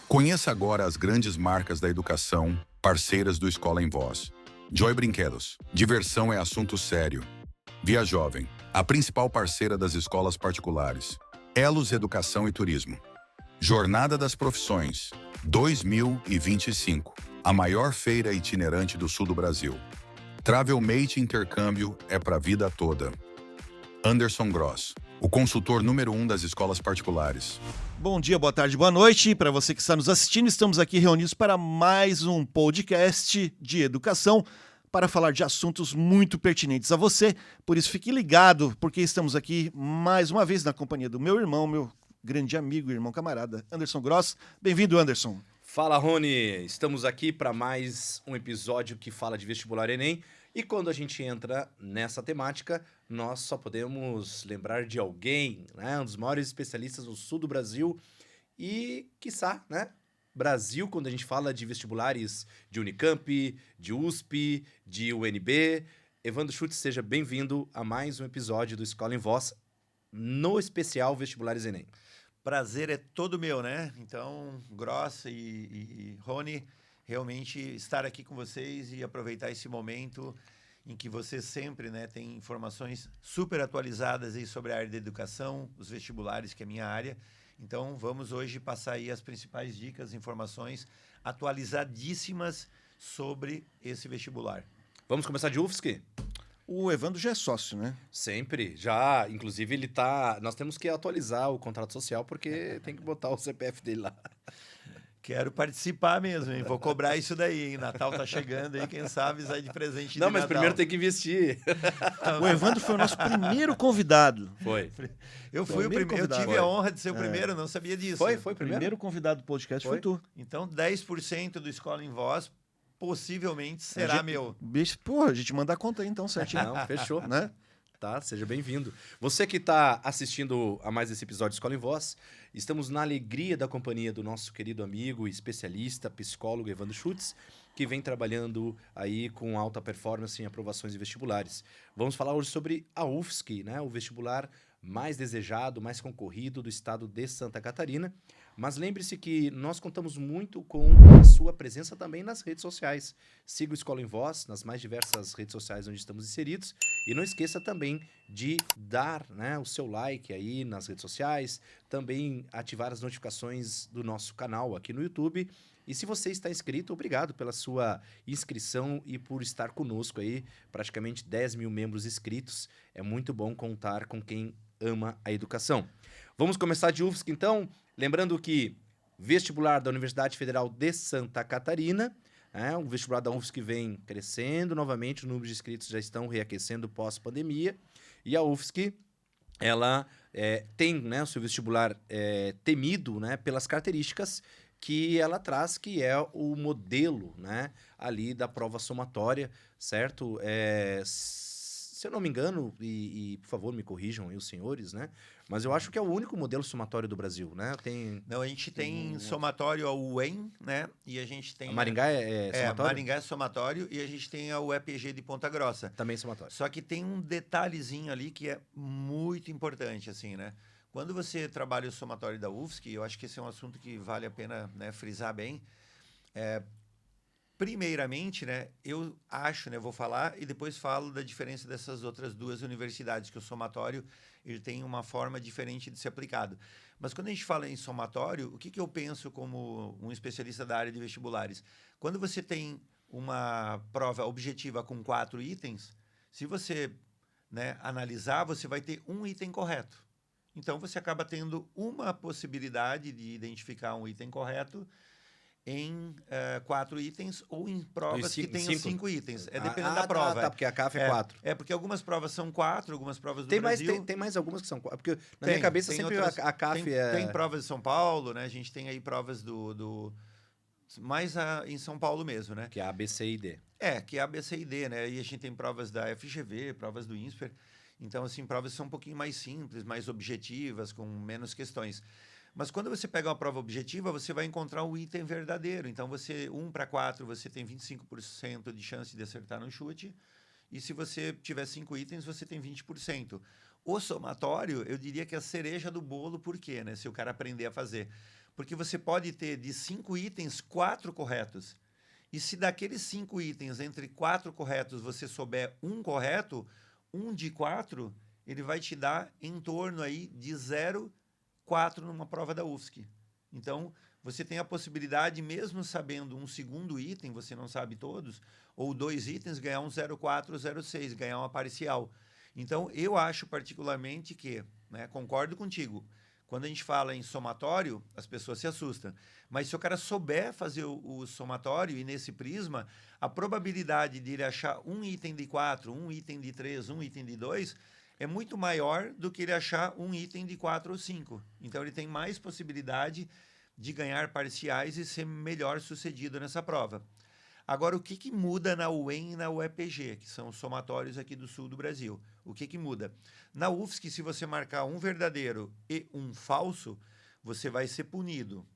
Conheça agora as grandes marcas da educação, parceiras do Escola em Voz. Joy Brinquedos. Diversão é assunto sério. Via Jovem. A principal parceira das escolas particulares. Elos Educação e Turismo. Jornada das Profissões. 2025. A maior feira itinerante do sul do Brasil. Travelmate Intercâmbio é para a vida toda. Anderson Gross. O consultor número 1 das escolas particulares. Bom dia, boa tarde, boa noite. Para você que está nos assistindo, estamos aqui reunidos para mais um podcast de educação para falar de assuntos muito pertinentes a você. Por isso, fique ligado, porque estamos aqui mais uma vez na companhia do meu irmão, meu grande amigo, irmão camarada, Anderson Gross. Bem-vindo, Anderson. Fala, Rony. Estamos aqui para mais um episódio que fala de vestibular Enem. E quando a gente entra nessa temática, nós só podemos lembrar de alguém, né? Um dos maiores especialistas no sul do Brasil e, quiçá, né? Brasil, quando a gente fala de vestibulares de Unicamp, de USP, de UNB. Evandro Schutz, seja bem-vindo a mais um episódio do Escola em Voz, no especial Vestibulares Enem. Prazer é todo meu, né? Então, Gross e Rony, realmente estar aqui com vocês e aproveitar esse momento em que vocês sempre, né, têm informações super atualizadas aí sobre a área da educação, os vestibulares, que é a minha área. Então, vamos hoje passar aí as principais dicas, informações atualizadíssimas sobre esse vestibular. Vamos começar de UFSC? O Evandro já é sócio, né? Sempre. Já, inclusive, ele tá... Nós temos que atualizar o contrato social porque tem que botar o CPF dele lá. Quero participar mesmo, hein? Vou cobrar isso daí, hein? Natal tá chegando aí, quem sabe sai de presente de Não, mas Natal. primeiro tem que investir. O Evandro foi o nosso primeiro convidado. Foi. Eu fui o primeiro, eu tive Foi. a honra de ser o primeiro, não sabia disso. Foi O primeiro? primeiro convidado do podcast foi tu. Então, 10% do Escola em Voz possivelmente será meu. Bicho, porra, a gente manda a conta aí então certinho. Não, fechou. Né? Tá, seja bem-vindo. Você que está assistindo a mais esse episódio de Escola em Voz, estamos na alegria da companhia do nosso querido amigo, especialista, psicólogo Evandro Schutz, que vem trabalhando aí com alta performance em aprovações de vestibulares. Vamos falar hoje sobre a UFSC, né, o vestibular mais desejado, mais concorrido do estado de Santa Catarina. Mas lembre-se que nós contamos muito com a sua presença também nas redes sociais. Siga o Escola em Voz nas mais diversas redes sociais onde estamos inseridos. E não esqueça também de dar, né, o seu like aí nas redes sociais, também ativar as notificações do nosso canal aqui no YouTube. E se você está inscrito, obrigado pela sua inscrição e por estar conosco aí, praticamente 10 mil membros inscritos. É muito bom contar com quem ama a educação. Vamos começar de UFSC, então. Lembrando que vestibular da Universidade Federal de Santa Catarina, o vestibular da UFSC vem crescendo novamente, o número de inscritos já estão reaquecendo pós-pandemia, e a UFSC, ela tem, né, o seu vestibular temido, né, pelas características que ela traz, que é o modelo, né, ali da prova somatória, certo? Se eu não me engano, e por favor me corrijam aí os senhores, né? Mas eu acho que é o único modelo somatório do Brasil, né? Não, a gente tem somatório ao UEM, né? E a gente tem... A Maringá é somatório? Maringá é somatório e a gente tem a UEPG de Ponta Grossa. Também somatório. Só que tem um detalhezinho ali que é muito importante, assim, né? Quando você trabalha o somatório da UFSC, eu acho que esse é um assunto que vale a pena, né, frisar bem. Primeiramente, né, eu acho, né, vou falar e depois falo da diferença dessas outras duas universidades, que o somatório ele tem uma forma diferente de ser aplicado. Mas quando a gente fala em somatório, o que eu penso como um especialista da área de vestibulares? Quando você tem uma prova objetiva com 4 itens, se você, né, analisar, você vai ter um item correto. Então, você acaba tendo uma possibilidade de identificar um item correto em 4 itens ou em provas que tenham 5 itens. Dependendo da prova. Tá, porque a CAF é 4. Porque algumas provas são 4, algumas provas do tem Brasil... Tem mais algumas que são 4, porque na minha cabeça sempre outras, a CAF Tem provas de São Paulo, né? A gente tem aí provas mais em São Paulo mesmo, né? Que é a B, C e D. Que é a B, C e D, né? E a gente tem provas da FGV, provas do INSPER. Então, assim, provas são um pouquinho mais simples, mais objetivas, com menos questões. Mas quando você pega uma prova objetiva, você vai encontrar o item verdadeiro. Então, 1 para 4, você tem 25% de chance de acertar no chute. E se você tiver 5 itens, você tem 20%. O somatório, eu diria que é a cereja do bolo, por quê, né? Se o cara aprender a fazer. Porque você pode ter de 5 itens, 4 corretos. E se daqueles 5 itens, entre 4 corretos, você souber um correto, 1 de 4, ele vai te dar em torno aí de 0,4 numa prova da UFSC. Então, você tem a possibilidade, mesmo sabendo um segundo item, você não sabe todos, ou 2 itens, ganhar um 0,4, 0,6, ganhar uma parcial. Então, eu acho particularmente que, né, concordo contigo, quando a gente fala em somatório, as pessoas se assustam. Mas se o cara souber fazer o somatório e nesse prisma, a probabilidade de ele achar um item de 4, um item de 3, um item de 2, é muito maior do que ele achar um item de 4 ou 5. Então, ele tem mais possibilidade de ganhar parciais e ser melhor sucedido nessa prova. Agora, o que muda na UEM e na UEPG, que são os somatórios aqui do sul do Brasil? O que muda? Na UFSC, se você marcar um verdadeiro e um falso, você vai ser punido.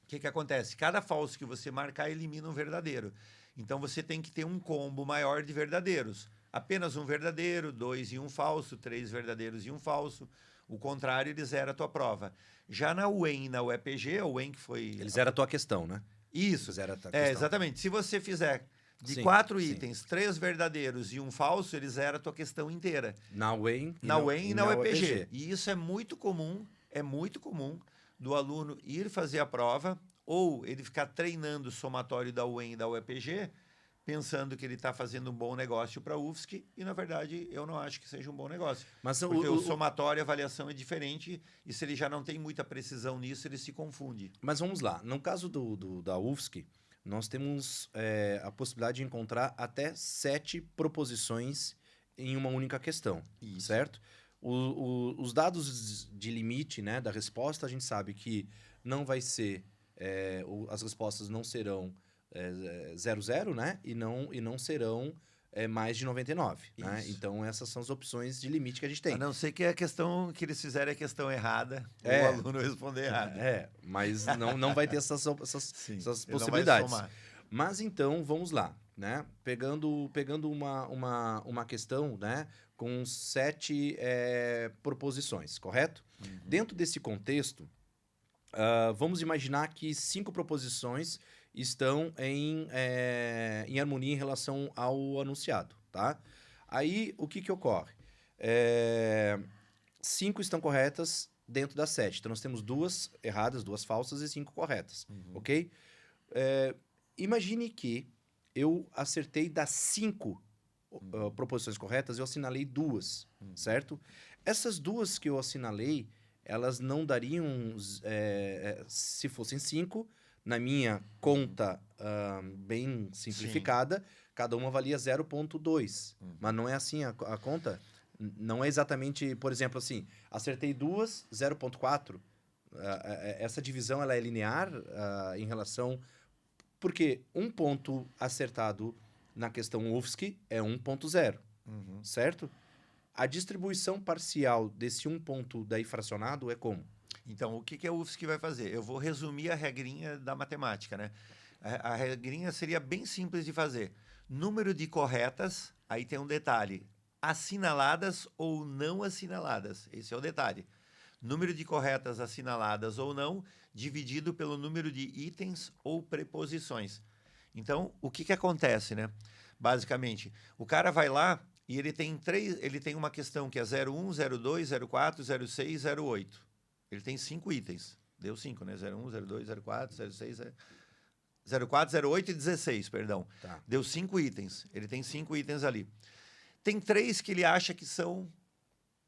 O que acontece? Cada falso que você marcar elimina um verdadeiro. Então, você tem que ter um combo maior de verdadeiros. Apenas um verdadeiro, 2 e um falso, 3 verdadeiros e um falso. O contrário, ele zera a tua prova. Já na UEM e na UEPG, a UEM que foi... Ele zera a tua questão, né? Isso. Zera a tua questão. Exatamente. Se você fizer de Sim, 4 sim. itens, 3 verdadeiros e um falso, ele zera a tua questão inteira. Na UEM Na UEM e na UEPG. E isso é muito comum do aluno ir fazer a prova ou ele ficar treinando o somatório da UEM e da UEPG, pensando que ele está fazendo um bom negócio para a UFSC, e, na verdade, eu não acho que seja um bom negócio. Mas porque o somatório, a avaliação é diferente, e se ele já não tem muita precisão nisso, ele se confunde. Mas vamos lá. No caso da UFSC, nós temos a possibilidade de encontrar até 7 proposições em uma única questão, Isso. certo? Os dados de limite, né, da resposta, a gente sabe que não vai ser... as respostas não serão 00, né? E não serão mais de 99. Né? Então, essas são as opções de limite que a gente tem. A não ser que a questão que eles fizerem a questão errada, o aluno responder errado. Mas não vai ter essas Sim, possibilidades. Não vai somar. Mas então, vamos lá. Né? Pegando uma questão, né, com 7 proposições, correto? Uhum. Dentro desse contexto, vamos imaginar que 5 proposições estão em harmonia em relação ao anunciado, tá? Aí, o que ocorre? 5 estão corretas dentro das 7. Então, nós temos 2 erradas, 2 falsas e 5 corretas, ok? Imagine que eu acertei das 5 proposições corretas, eu assinalei 2, certo? Essas 2 que eu assinalei, elas não dariam, se fossem 5, na minha conta bem simplificada, cada uma valia 0,2. Mas não é assim a conta? Não é exatamente, por exemplo, assim, acertei 2, 0,4. Essa divisão ela é linear em relação... Porque um ponto acertado na questão UFSC é 1,0, certo? A distribuição parcial desse 1 ponto daí fracionado é como? Então, o que a UFSC vai fazer? Eu vou resumir a regrinha da matemática, né? A regrinha seria bem simples de fazer. Número de corretas, aí tem um detalhe. Assinaladas ou não assinaladas. Esse é o detalhe. Número de corretas assinaladas ou não, dividido pelo número de itens ou preposições. Então, o que acontece, né? Basicamente, o cara vai lá e ele tem uma questão que é 01, 02, 04, 06, 08. Ele tem 5 itens. Deu 5, né? 01, 02, 04, 06, 04, 08 e 16, perdão. Tá. Deu 5 itens. Ele tem 5 itens ali. Tem 3 que ele acha que são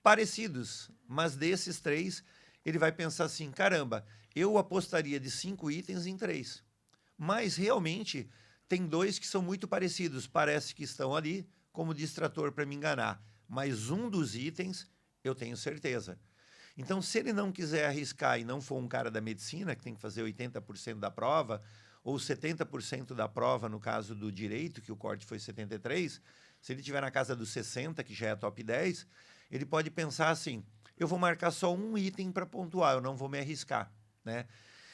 parecidos, mas desses 3, ele vai pensar assim, caramba, eu apostaria de 5 itens em 3. Mas, realmente, tem 2 que são muito parecidos. Parece que estão ali como distrator para me enganar. Mas um dos itens, eu tenho certeza. Então, se ele não quiser arriscar e não for um cara da medicina, que tem que fazer 80% da prova, ou 70% da prova, no caso do direito, que o corte foi 73%, se ele estiver na casa dos 60%, que já é top 10%, ele pode pensar assim, eu vou marcar só um item para pontuar, eu não vou me arriscar. Né?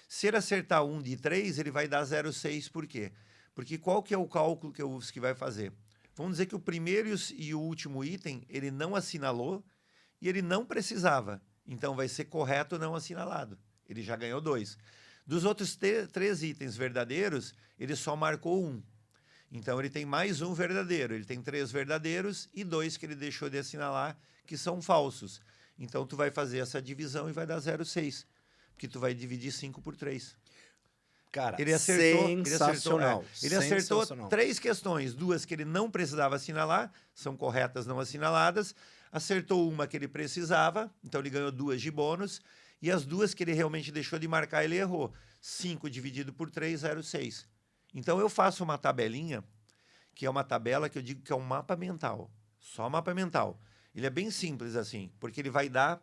Se ele acertar um de 3, ele vai dar 0,6, por quê? Porque qual que é o cálculo que o UFSC vai fazer? Vamos dizer que o primeiro e o último item, ele não assinalou e ele não precisava. Então, vai ser correto não assinalado. Ele já ganhou 2. Dos outros 3 itens verdadeiros, ele só marcou 1. Então, ele tem mais um verdadeiro. Ele tem 3 verdadeiros e 2 que ele deixou de assinalar, que são falsos. Então, tu vai fazer essa divisão e vai dar 0,6. Porque tu vai dividir 5 por 3. Cara, Ele acertou, sensacional. Ele acertou 3 questões. 2 que ele não precisava assinalar, são corretas não assinaladas. Acertou uma que ele precisava, então ele ganhou 2 de bônus. E as 2 que ele realmente deixou de marcar, ele errou. 5 dividido por 3, 0,6. Então, eu faço uma tabelinha, que é uma tabela que eu digo que é um mapa mental. Só mapa mental. Ele é bem simples assim, porque ele vai dar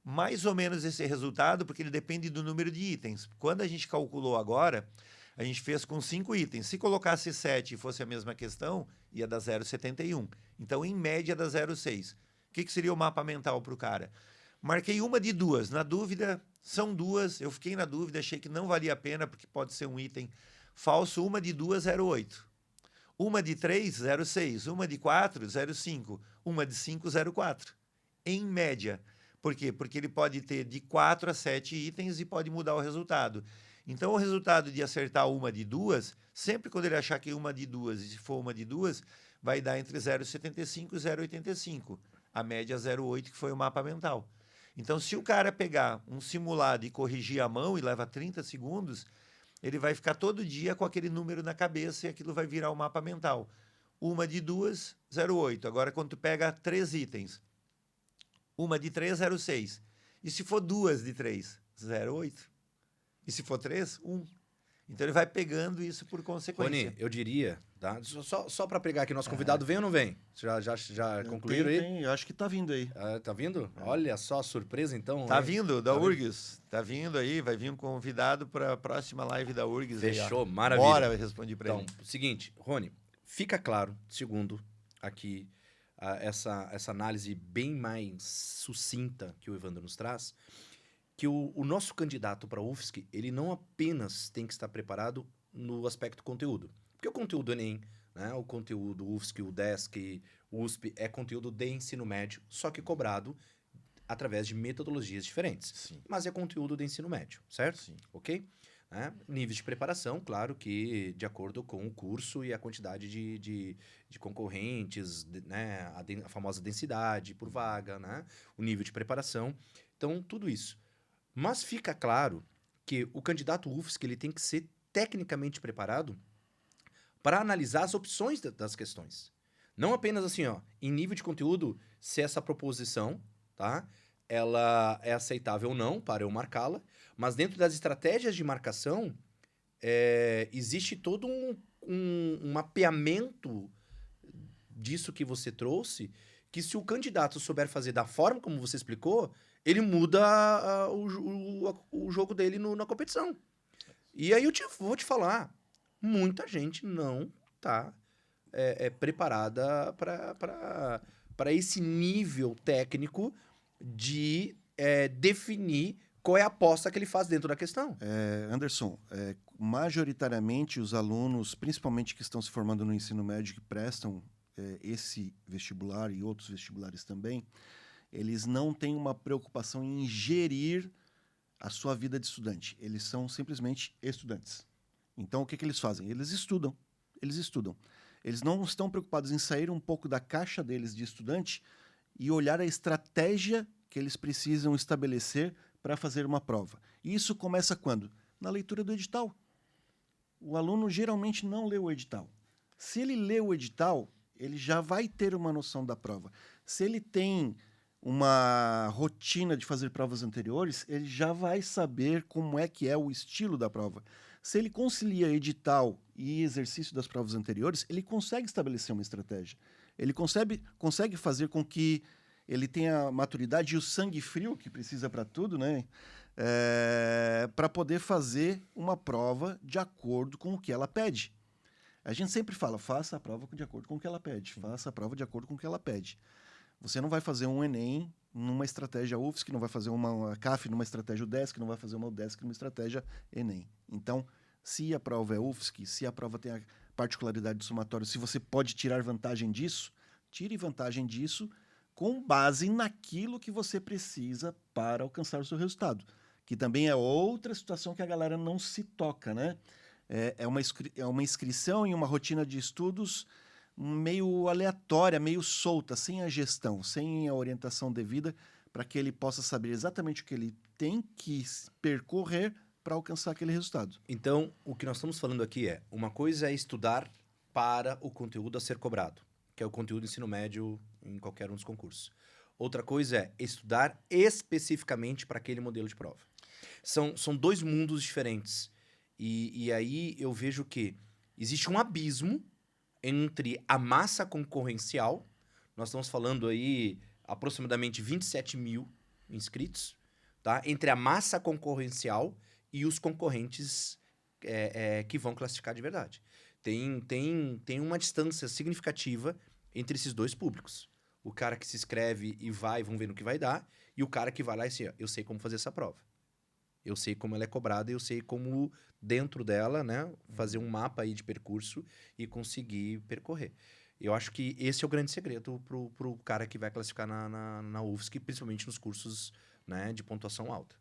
mais ou menos esse resultado, porque ele depende do número de itens. Quando a gente calculou agora, a gente fez com 5 itens. Se colocasse 7 e fosse a mesma questão, ia dar 0,71. Então, em média, dá 0,6. O que seria o mapa mental para o cara? Marquei uma de 2. Na dúvida, são 2. Eu fiquei na dúvida, achei que não valia a pena, porque pode ser um item falso. Uma de 2, 0,8. Uma de 3, 0,6. Uma de 4, 0,5. Uma de 5, 0,4. Em média. Por quê? Porque ele pode ter de 4 a 7 itens e pode mudar o resultado. Então, o resultado de acertar uma de 2, sempre quando ele achar que uma de 2, e se for uma de 2, vai dar entre 0,75 e 0,85. A média 0,8, que foi o mapa mental. Então, se o cara pegar um simulado e corrigir à mão e leva 30 segundos, ele vai ficar todo dia com aquele número na cabeça e aquilo vai virar o mapa mental. Uma de 2, 0,8. Agora, quando tu pega 3 itens, uma de 3, 0,6. E se for 2 de 3, 0,8. E se for 3, 1. Então, ele vai pegando isso por consequência. Rony, eu diria, tá? Só para pegar aqui, nosso convidado vem ou não vem? Já concluíram aí? Tem, eu acho que tá vindo aí. Tá vindo? Olha só a surpresa, então. Tá vindo, da URGS. Tá vindo aí, vai vir um convidado para a próxima live da URGS. Fechou, aí, maravilha. Bora, eu respondi para ele. Então, seguinte, Rony, fica claro, segundo aqui, essa análise bem mais sucinta que o Evandro nos traz, que o nosso candidato para a UFSC, ele não apenas tem que estar preparado no aspecto conteúdo. Porque o conteúdo do Enem, né, o conteúdo UFSC, UDESC, USP, é conteúdo de ensino médio, só que cobrado através de metodologias diferentes. Sim. Mas é conteúdo de ensino médio, certo? Sim. Ok? Níveis de preparação, claro que de acordo com o curso e a quantidade de concorrentes, né, a famosa densidade por vaga, né, o nível de preparação. Então, tudo isso. Mas fica claro que o candidato UFSC ele tem que ser tecnicamente preparado para analisar as opções das questões. Não apenas assim, ó, em nível de conteúdo, se essa proposição, tá, ela é aceitável ou não para eu marcá-la, mas dentro das estratégias de marcação, existe todo um mapeamento disso que você trouxe, que se o candidato souber fazer da forma como você explicou, ele muda o jogo dele na competição. E aí eu vou te falar, muita gente não está preparada para esse nível técnico de definir qual é a aposta que ele faz dentro da questão. Anderson, majoritariamente os alunos, principalmente que estão se formando no ensino médio, que prestam esse vestibular e outros vestibulares também, eles não têm uma preocupação em gerir a sua vida de estudante. Eles são simplesmente estudantes. Então, o que eles fazem? Eles estudam. Eles não estão preocupados em sair um pouco da caixa deles de estudante e olhar a estratégia que eles precisam estabelecer para fazer uma prova. E isso começa quando? Na leitura do edital. O aluno geralmente não lê o edital. Se ele lê o edital, ele já vai ter uma noção da prova. Se ele tem uma rotina de fazer provas anteriores, ele já vai saber como é que é o estilo da prova. Se ele concilia edital e exercício das provas anteriores, ele consegue estabelecer uma estratégia. Ele consegue fazer com que ele tenha a maturidade e o sangue frio que precisa para tudo, né? Para poder fazer uma prova de acordo com o que ela pede. A gente sempre fala, faça a prova de acordo com o que ela pede. Faça a prova de acordo com o que ela pede. Você não vai fazer um Enem numa estratégia UFSC, não vai fazer uma CAF numa estratégia UDESC, não vai fazer uma UDESC numa estratégia Enem. Então, se a prova é UFSC, se a prova tem a particularidade do somatório, se você pode tirar vantagem disso, tire vantagem disso com base naquilo que você precisa para alcançar o seu resultado. que também é outra situação que a galera não se toca, né? É uma inscrição em uma rotina de estudos meio aleatória, meio solta, sem a gestão, sem a orientação devida, para que ele possa saber exatamente o que ele tem que percorrer para alcançar aquele resultado. Então, o que nós estamos falando aqui é, uma coisa é estudar para o conteúdo a ser cobrado, que é o conteúdo do ensino médio em qualquer um dos concursos. Outra coisa é estudar especificamente para aquele modelo de prova. São dois mundos diferentes. E aí eu vejo que existe um abismo entre a massa concorrencial, nós estamos falando aí aproximadamente 27 mil inscritos, tá? Entre a massa concorrencial e os concorrentes que vão classificar de verdade. Tem uma distância significativa entre esses dois públicos. O cara que se inscreve e vamos ver no que vai dar, e o cara que vai lá e assim, ó, eu sei como fazer essa prova. Eu sei como ela é cobrada, eu sei como, dentro dela, né, fazer um mapa aí de percurso e conseguir percorrer. Eu acho que esse é o grande segredo pro cara que vai classificar na UFSC, principalmente nos cursos, né, de pontuação alta.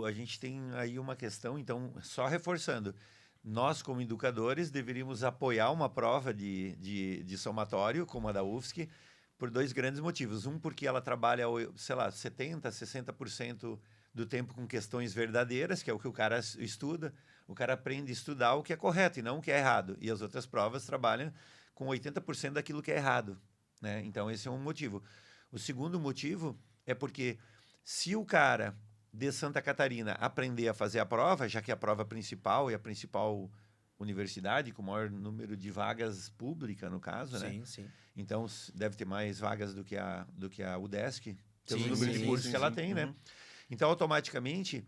A gente tem aí uma questão, então, só reforçando. Nós, como educadores, deveríamos apoiar uma prova de somatório, como a da UFSC, por dois grandes motivos. Um, porque ela trabalha, sei lá, 70%, 60% do tempo com questões verdadeiras, que é o que o cara estuda. O cara aprende a estudar o que é correto e não o que é errado. E as outras provas trabalham com 80% daquilo que é errado, né? Então, esse é um motivo. O segundo motivo é porque se o cara de Santa Catarina aprender a fazer a prova, já que a prova principal é a principal universidade, com o maior número de vagas pública, no caso, né? Sim. Então, deve ter mais vagas do que a UDESC, pelo número de cursos que ela tem, né? Então, automaticamente,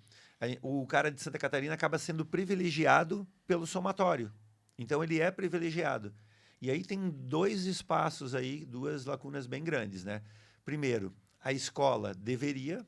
o cara de Santa Catarina acaba sendo privilegiado pelo somatório. Então, ele é privilegiado. E aí tem dois espaços aí, duas lacunas bem grandes, né? Primeiro, a escola deveria,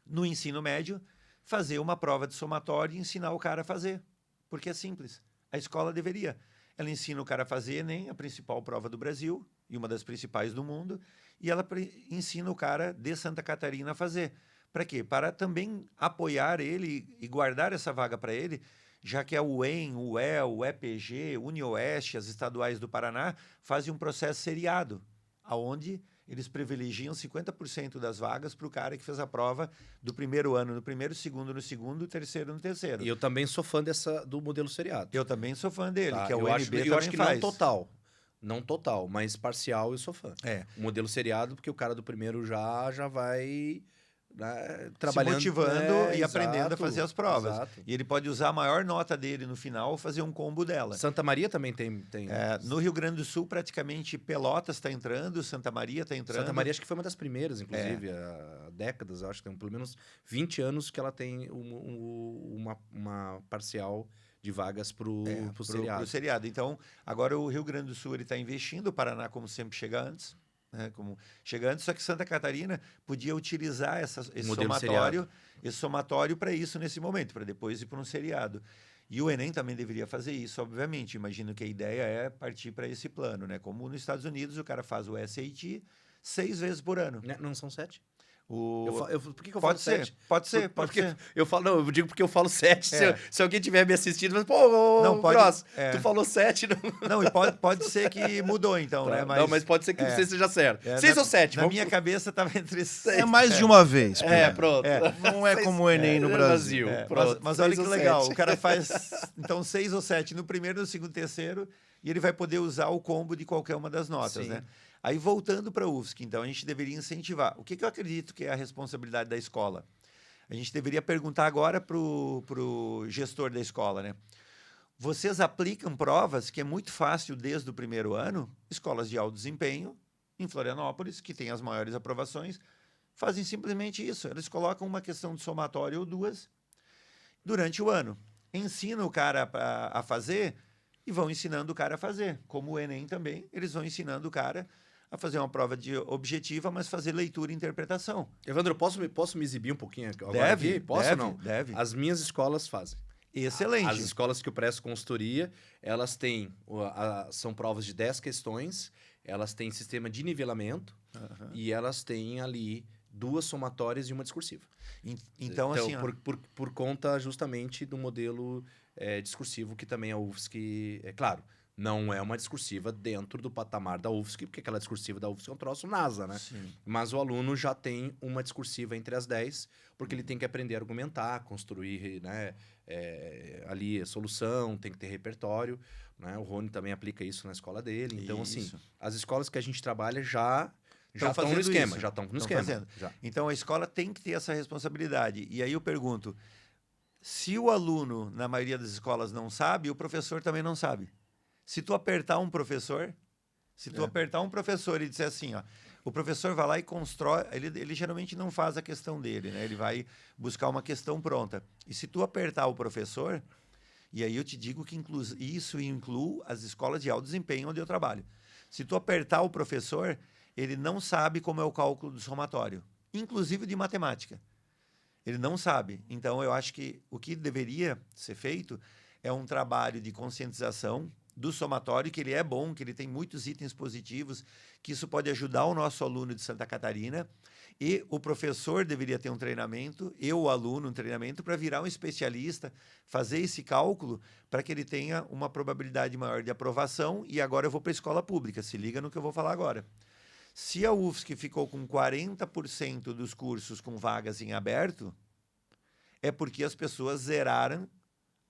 no ensino médio, fazer uma prova de somatório e ensinar o cara a fazer. Porque é simples. A escola deveria. Ela ensina o cara a fazer Enem, a principal prova do Brasil e uma das principais do mundo, e ela ensina o cara de Santa Catarina a fazer. Para quê? Para também apoiar ele e guardar essa vaga para ele, já que a UEM, o UEL, o EPG, UniOeste, as estaduais do Paraná, fazem um processo seriado, onde eles privilegiam 50% das vagas para o cara que fez a prova do primeiro ano no primeiro, segundo no segundo, terceiro no terceiro. E eu também sou fã do modelo seriado. Eu também sou fã dele, Tá? que a UNB também eu acho que faz. Não total, mas parcial eu sou fã. O modelo seriado, porque o cara do primeiro já vai... Né, trabalhando, se motivando e aprendendo exato, a fazer as provas. Exato. E ele pode usar a maior nota dele no final ou fazer um combo dela. Santa Maria também tem... No Rio Grande do Sul, praticamente Pelotas está entrando, Santa Maria está entrando. Santa Maria acho que foi uma das primeiras, inclusive, há décadas, acho que tem pelo menos 20 anos que ela tem uma parcial de vagas pro seriado. Então, agora o Rio Grande do Sul está investindo, o Paraná, como sempre, chega antes. Só que Santa Catarina podia utilizar esse somatório para isso nesse momento, para depois ir para um seriado. E o Enem também deveria fazer isso, obviamente. Imagino que a ideia é partir para esse plano, né? Como nos Estados Unidos o cara faz o SAT 6 vezes por ano. Não são 7? Por que eu pode falo ser, 7? pode ser, pode ser. Eu digo porque eu falo 7. Se alguém tiver me assistindo, mas, Gross, tu falou 7. Não, e pode ser que mudou, então, né? Mas pode ser que você seja certo. 6 ou 7? Na minha cabeça estava entre 6. É mais de uma vez. Pronto. Não é como o Enem no Brasil. Mas olha que legal, o cara faz, então, 6 ou 7 no primeiro, no segundo, terceiro, e ele vai poder usar o combo de qualquer uma das notas, né? Aí, voltando para a UFSC, então, a gente deveria incentivar. O que eu acredito que é a responsabilidade da escola? A gente deveria perguntar agora para o gestor da escola, né? Vocês aplicam provas que é muito fácil desde o primeiro ano? Escolas de alto desempenho, em Florianópolis, que tem as maiores aprovações, fazem simplesmente isso. Eles colocam uma questão de somatório ou duas durante o ano. Ensinam o cara a fazer e vão ensinando o cara a fazer. Como o Enem também, eles vão ensinando o cara a fazer uma prova objetiva, mas fazer leitura e interpretação. Evandro, posso me exibir um pouquinho agora? Deve, aqui? Posso ou não? Deve. As minhas escolas fazem. Excelente. As escolas que eu presto consultoria, elas têm... são provas de 10 questões, elas têm sistema de nivelamento e elas têm ali 2 somatórias e uma discursiva. Então, assim, ó, por conta justamente do modelo discursivo que também a UFSC, é claro, não é uma discursiva dentro do patamar da UFSC, porque aquela discursiva da UFSC é um troço NASA, né? sim. Mas o aluno já tem uma discursiva entre as 10, porque ele tem que aprender a argumentar, construir, né, ali a solução, tem que ter repertório, né? O Rony também aplica isso na escola dele. Então, assim, Isso. as escolas que a gente trabalha já estão fazendo no esquema, isso. já estão no Tão esquema. fazendo. Já. Então, a escola tem que ter essa responsabilidade. E aí eu pergunto, se o aluno, na maioria das escolas, não sabe, o professor também não sabe. Se tu apertar um professor, e disser assim, ó, o professor vai lá e constrói, ele geralmente não faz a questão dele, né? Ele vai buscar uma questão pronta. E se tu apertar o professor, e aí eu te digo que isso inclui as escolas de alto desempenho onde eu trabalho. Se tu apertar o professor, ele não sabe como é o cálculo do somatório, inclusive de matemática. Ele não sabe. Então, eu acho que o que deveria ser feito é um trabalho de conscientização do somatório, que ele é bom, que ele tem muitos itens positivos, que isso pode ajudar o nosso aluno de Santa Catarina, e o professor deveria ter um treinamento, e o aluno um treinamento para virar um especialista, fazer esse cálculo para que ele tenha uma probabilidade maior de aprovação. E agora eu vou para a escola pública, se liga no que eu vou falar agora. Se a UFSC ficou com 40% dos cursos com vagas em aberto, é porque as pessoas zeraram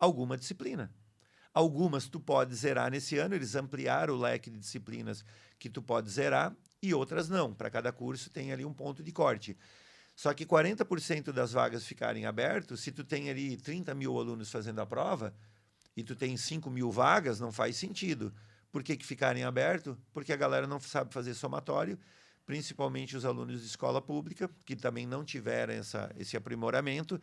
alguma disciplina. Algumas tu pode zerar nesse ano, eles ampliaram o leque de disciplinas que tu pode zerar, e outras não. Para cada curso tem ali um ponto de corte. Só que 40% das vagas ficarem abertas, se tu tem ali 30 mil alunos fazendo a prova, e tu tem 5 mil vagas, não faz sentido. Por que ficarem abertos? Porque a galera não sabe fazer somatório, principalmente os alunos de escola pública, que também não tiveram esse aprimoramento,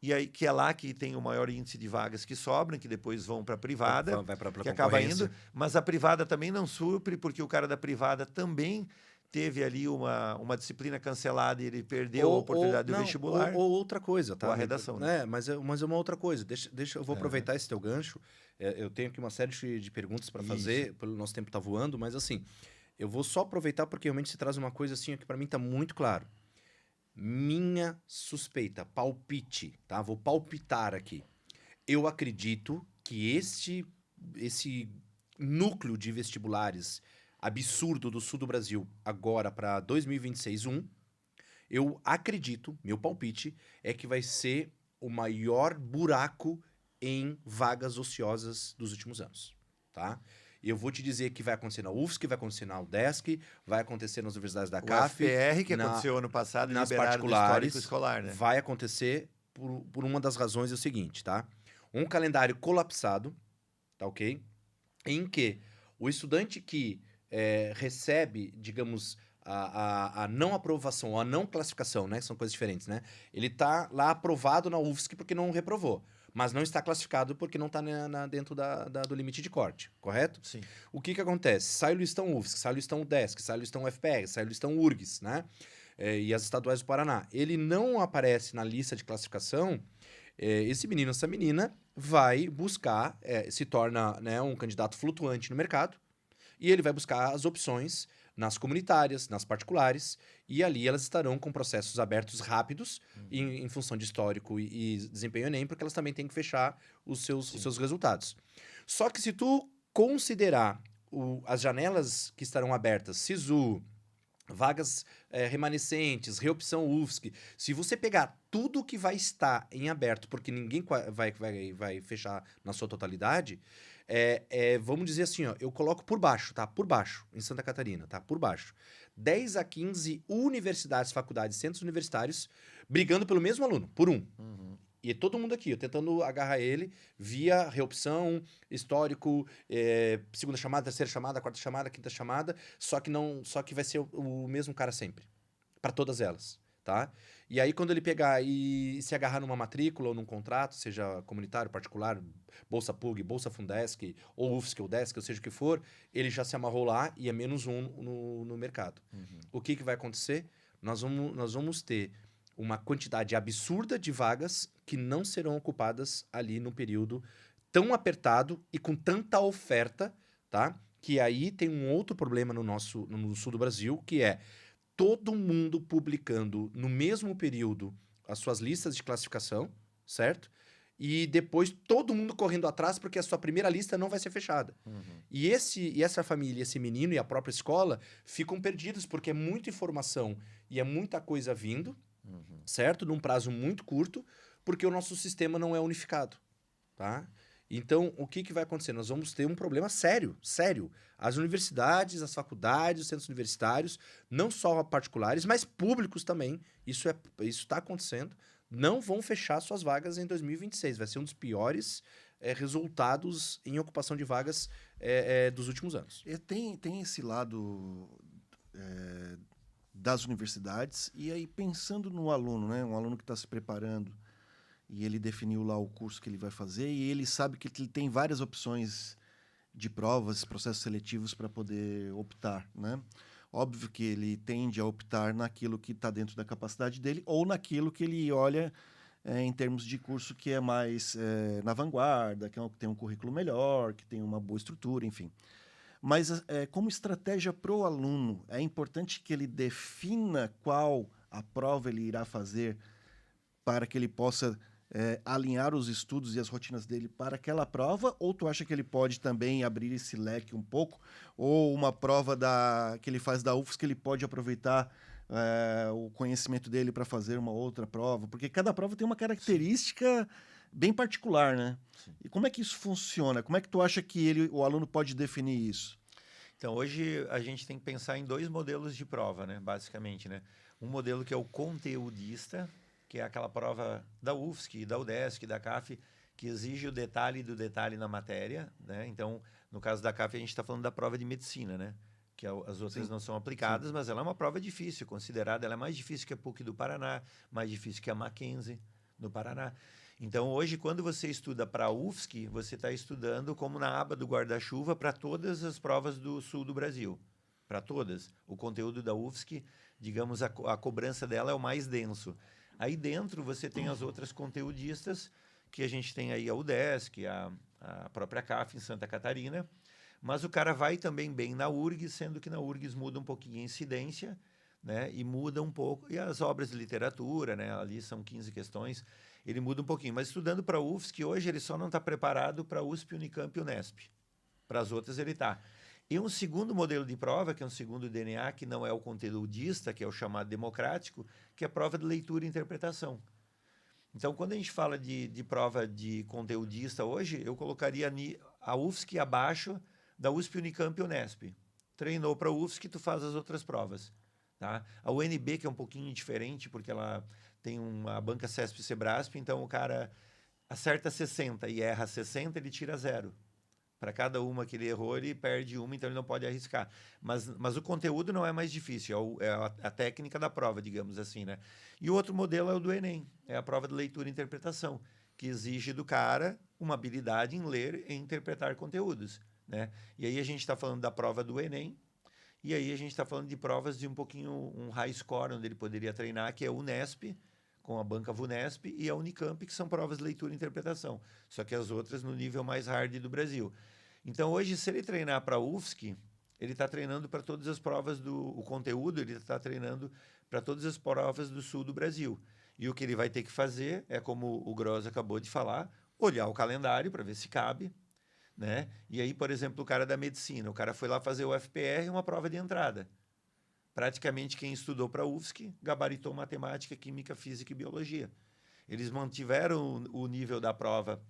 e aí que é lá que tem o maior índice de vagas que sobram, que depois vão para a privada, Vai pra que acaba concorrência. indo, mas a privada também não supre, porque o cara da privada também teve ali uma disciplina cancelada e ele perdeu a oportunidade do não, vestibular. Ou outra coisa, tá? Ou a redação, né? Mas é uma outra coisa. Deixa eu vou aproveitar esse teu gancho. Eu tenho aqui uma série de perguntas para fazer, pelo nosso tempo tá voando, mas assim, eu vou só aproveitar porque realmente você traz uma coisa assim que para mim tá muito claro. Minha suspeita, palpite, tá? Vou palpitar aqui. Eu acredito que esse núcleo de vestibulares absurdo do sul do Brasil, agora para 2026, eu acredito, meu palpite, é que vai ser o maior buraco em vagas ociosas dos últimos anos, tá? Eu vou te dizer que vai acontecer na UFSC, vai acontecer na UDESC, vai acontecer nas universidades da O CAF. FPR, que aconteceu ano passado, nas liberaram do particulares, histórico escolar, né? vai acontecer por uma das razões é o seguinte, tá? Um calendário colapsado, tá ok? Em que o estudante que recebe, digamos, a não aprovação, ou a não classificação, né? São coisas diferentes, né? Ele tá lá aprovado na UFSC porque não reprovou, mas não está classificado porque não está dentro do limite de corte, correto? Sim. O que acontece? Sai o listão UFSC, sai o listão UDESC, sai o listão UFPR, sai o listão URGS, né? E as estaduais do Paraná. Ele não aparece na lista de classificação, esse menino, essa menina, vai buscar, se torna, né, um candidato flutuante no mercado, e ele vai buscar as opções nas comunitárias, nas particulares, e ali elas estarão com processos abertos rápidos, em função de histórico e desempenho Enem, porque elas também têm que fechar os seus resultados. Só que se tu considerar as janelas que estarão abertas, SISU, vagas remanescentes, reopção UFSC, se você pegar tudo que vai estar em aberto, porque ninguém vai fechar na sua totalidade, vamos dizer assim, ó, eu coloco por baixo, tá? Por baixo, em Santa Catarina, tá? Por baixo. 10 a 15 universidades, faculdades, centros universitários, brigando pelo mesmo aluno, por um. E todo mundo aqui, eu tentando agarrar ele via reopção, histórico, segunda chamada, terceira chamada, quarta chamada, quinta chamada, só que vai ser o mesmo cara sempre, para todas elas, tá? E aí quando ele pegar e se agarrar numa matrícula ou num contrato, seja comunitário, particular, Bolsa PUG, Bolsa Fundesc, ou UFSC ou UDESC, ou seja o que for, ele já se amarrou lá e é menos um no mercado. O que vai acontecer? Nós vamos ter uma quantidade absurda de vagas que não serão ocupadas ali no período tão apertado e com tanta oferta, tá? Que aí tem um outro problema no sul do Brasil, que é todo mundo publicando no mesmo período as suas listas de classificação, certo? E depois todo mundo correndo atrás porque a sua primeira lista não vai ser fechada. E essa família, esse menino e a própria escola ficam perdidos porque é muita informação e é muita coisa vindo, certo? Num prazo muito curto, porque o nosso sistema não é unificado, tá? Então, o que vai acontecer? Nós vamos ter um problema sério, sério. As universidades, as faculdades, os centros universitários, não só particulares, mas públicos também, isso está acontecendo, não vão fechar suas vagas em 2026. Vai ser um dos piores resultados em ocupação de vagas dos últimos anos. Tem esse lado das universidades, e aí pensando no aluno, né? Um aluno que está se preparando, e ele definiu lá o curso que ele vai fazer, e ele sabe que ele tem várias opções de provas, processos seletivos para poder optar, né? Óbvio que ele tende a optar naquilo que está dentro da capacidade dele ou naquilo que ele olha em termos de curso que é mais na vanguarda, que tem um currículo melhor, que tem uma boa estrutura, enfim. Mas como estratégia para o aluno, é importante que ele defina qual a prova ele irá fazer para que ele possa alinhar os estudos e as rotinas dele para aquela prova, ou tu acha que ele pode também abrir esse leque um pouco, ou uma prova que ele faz da UFSC que ele pode aproveitar o conhecimento dele para fazer uma outra prova? Porque cada prova tem uma característica bem particular, né? Sim. E como é que isso funciona? Como é que tu acha que o aluno pode definir isso? Então, hoje a gente tem que pensar em 2 modelos de prova, né? Basicamente, né? Um modelo que é o conteudista, que é aquela prova da UFSC, da UDESC, da CAF, que exige o detalhe do detalhe na matéria, né? Então, no caso da CAF, a gente está falando da prova de medicina, né? Que as outras não são aplicadas, sim, mas ela é uma prova difícil, considerada, ela é mais difícil que a PUC do Paraná, mais difícil que a Mackenzie no Paraná. Então, hoje, quando você estuda para a UFSC, você está estudando como na aba do guarda-chuva para todas as provas do sul do Brasil. Para todas. O conteúdo da UFSC, digamos, a cobrança dela é o mais denso. Aí dentro você tem as outras conteudistas, que a gente tem aí a UDESC, a própria CAF em Santa Catarina, mas o cara vai também bem na URGS, sendo que na URGS muda um pouquinho a incidência, né? E muda um pouco, e as obras de literatura, né? Ali são 15 questões, ele muda um pouquinho. Mas estudando para a UFSC, hoje ele só não está preparado para a USP, Unicamp e Unesp. Para as outras ele está. E um segundo modelo de prova, que é um segundo DNA, que não é o conteudista, que é o chamado democrático, que é a prova de leitura e interpretação. Então, quando a gente fala de prova de conteudista hoje, eu colocaria a UFSC abaixo da USP, Unicamp e Unesp. Treinou para a UFSC, tu faz as outras provas. Tá? A UNB, que é um pouquinho diferente, porque ela tem uma banca CESP e Sebrasp, então o cara acerta 60 e erra 60, ele tira 0. Para cada uma que ele errou, ele perde uma, então ele não pode arriscar. Mas o conteúdo não é mais difícil, é a técnica da prova, digamos assim, né? E o outro modelo é o do Enem, é a prova de leitura e interpretação, que exige do cara uma habilidade em ler e interpretar conteúdos, né? E aí a gente está falando da prova do Enem, e aí a gente está falando de provas de um high score, onde ele poderia treinar, que é o Unesp, com a banca VUNESP, e a Unicamp, que são provas de leitura e interpretação. Só que as outras no nível mais hard do Brasil. Então, hoje, se ele treinar para a UFSC, ele está treinando para todas as provas o conteúdo, ele está treinando para todas as provas do sul do Brasil. E o que ele vai ter que fazer é, como o Gross acabou de falar, olhar o calendário para ver se cabe, né? E aí, por exemplo, o cara da medicina, o cara foi lá fazer o FPR, uma prova de entrada. Praticamente quem estudou para a UFSC gabaritou matemática, química, física e biologia. Eles mantiveram o nível da prova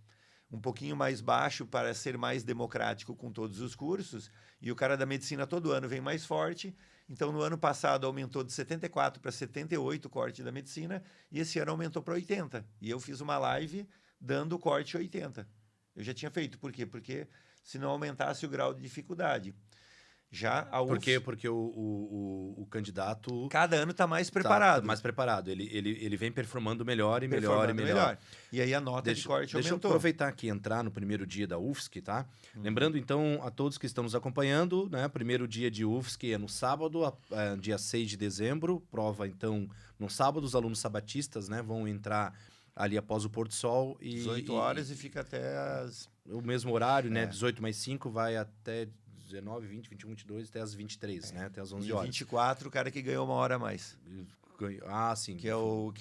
um pouquinho mais baixo para ser mais democrático com todos os cursos, e o cara da medicina todo ano vem mais forte. Então, no ano passado, aumentou de 74 para 78 o corte da medicina, e esse ano aumentou para 80. E eu fiz uma live dando o corte 80. Eu já tinha feito. Por quê? Porque se não aumentasse o grau de dificuldade. Já a UFSC... Porque o candidato... Cada ano está mais preparado. Tá mais preparado. Ele vem performando melhor e melhor. E aí a nota de corte aumentou. Deixa eu aproveitar aqui e entrar no primeiro dia da UFSC, tá? Lembrando, então, a todos que estão nos acompanhando, né? Primeiro dia de UFSC é no sábado, dia 6 de dezembro. Prova, então, no sábado. Os alunos sabatistas, né, vão entrar ali após o pôr do sol. 18 horas e fica até as... O mesmo horário, né? 18 mais 5 vai até 19, 20, 21, 22, até as 23, né? Até as 11 E horas. 24, o cara que ganhou 1 hora a mais. Ah, sim. Que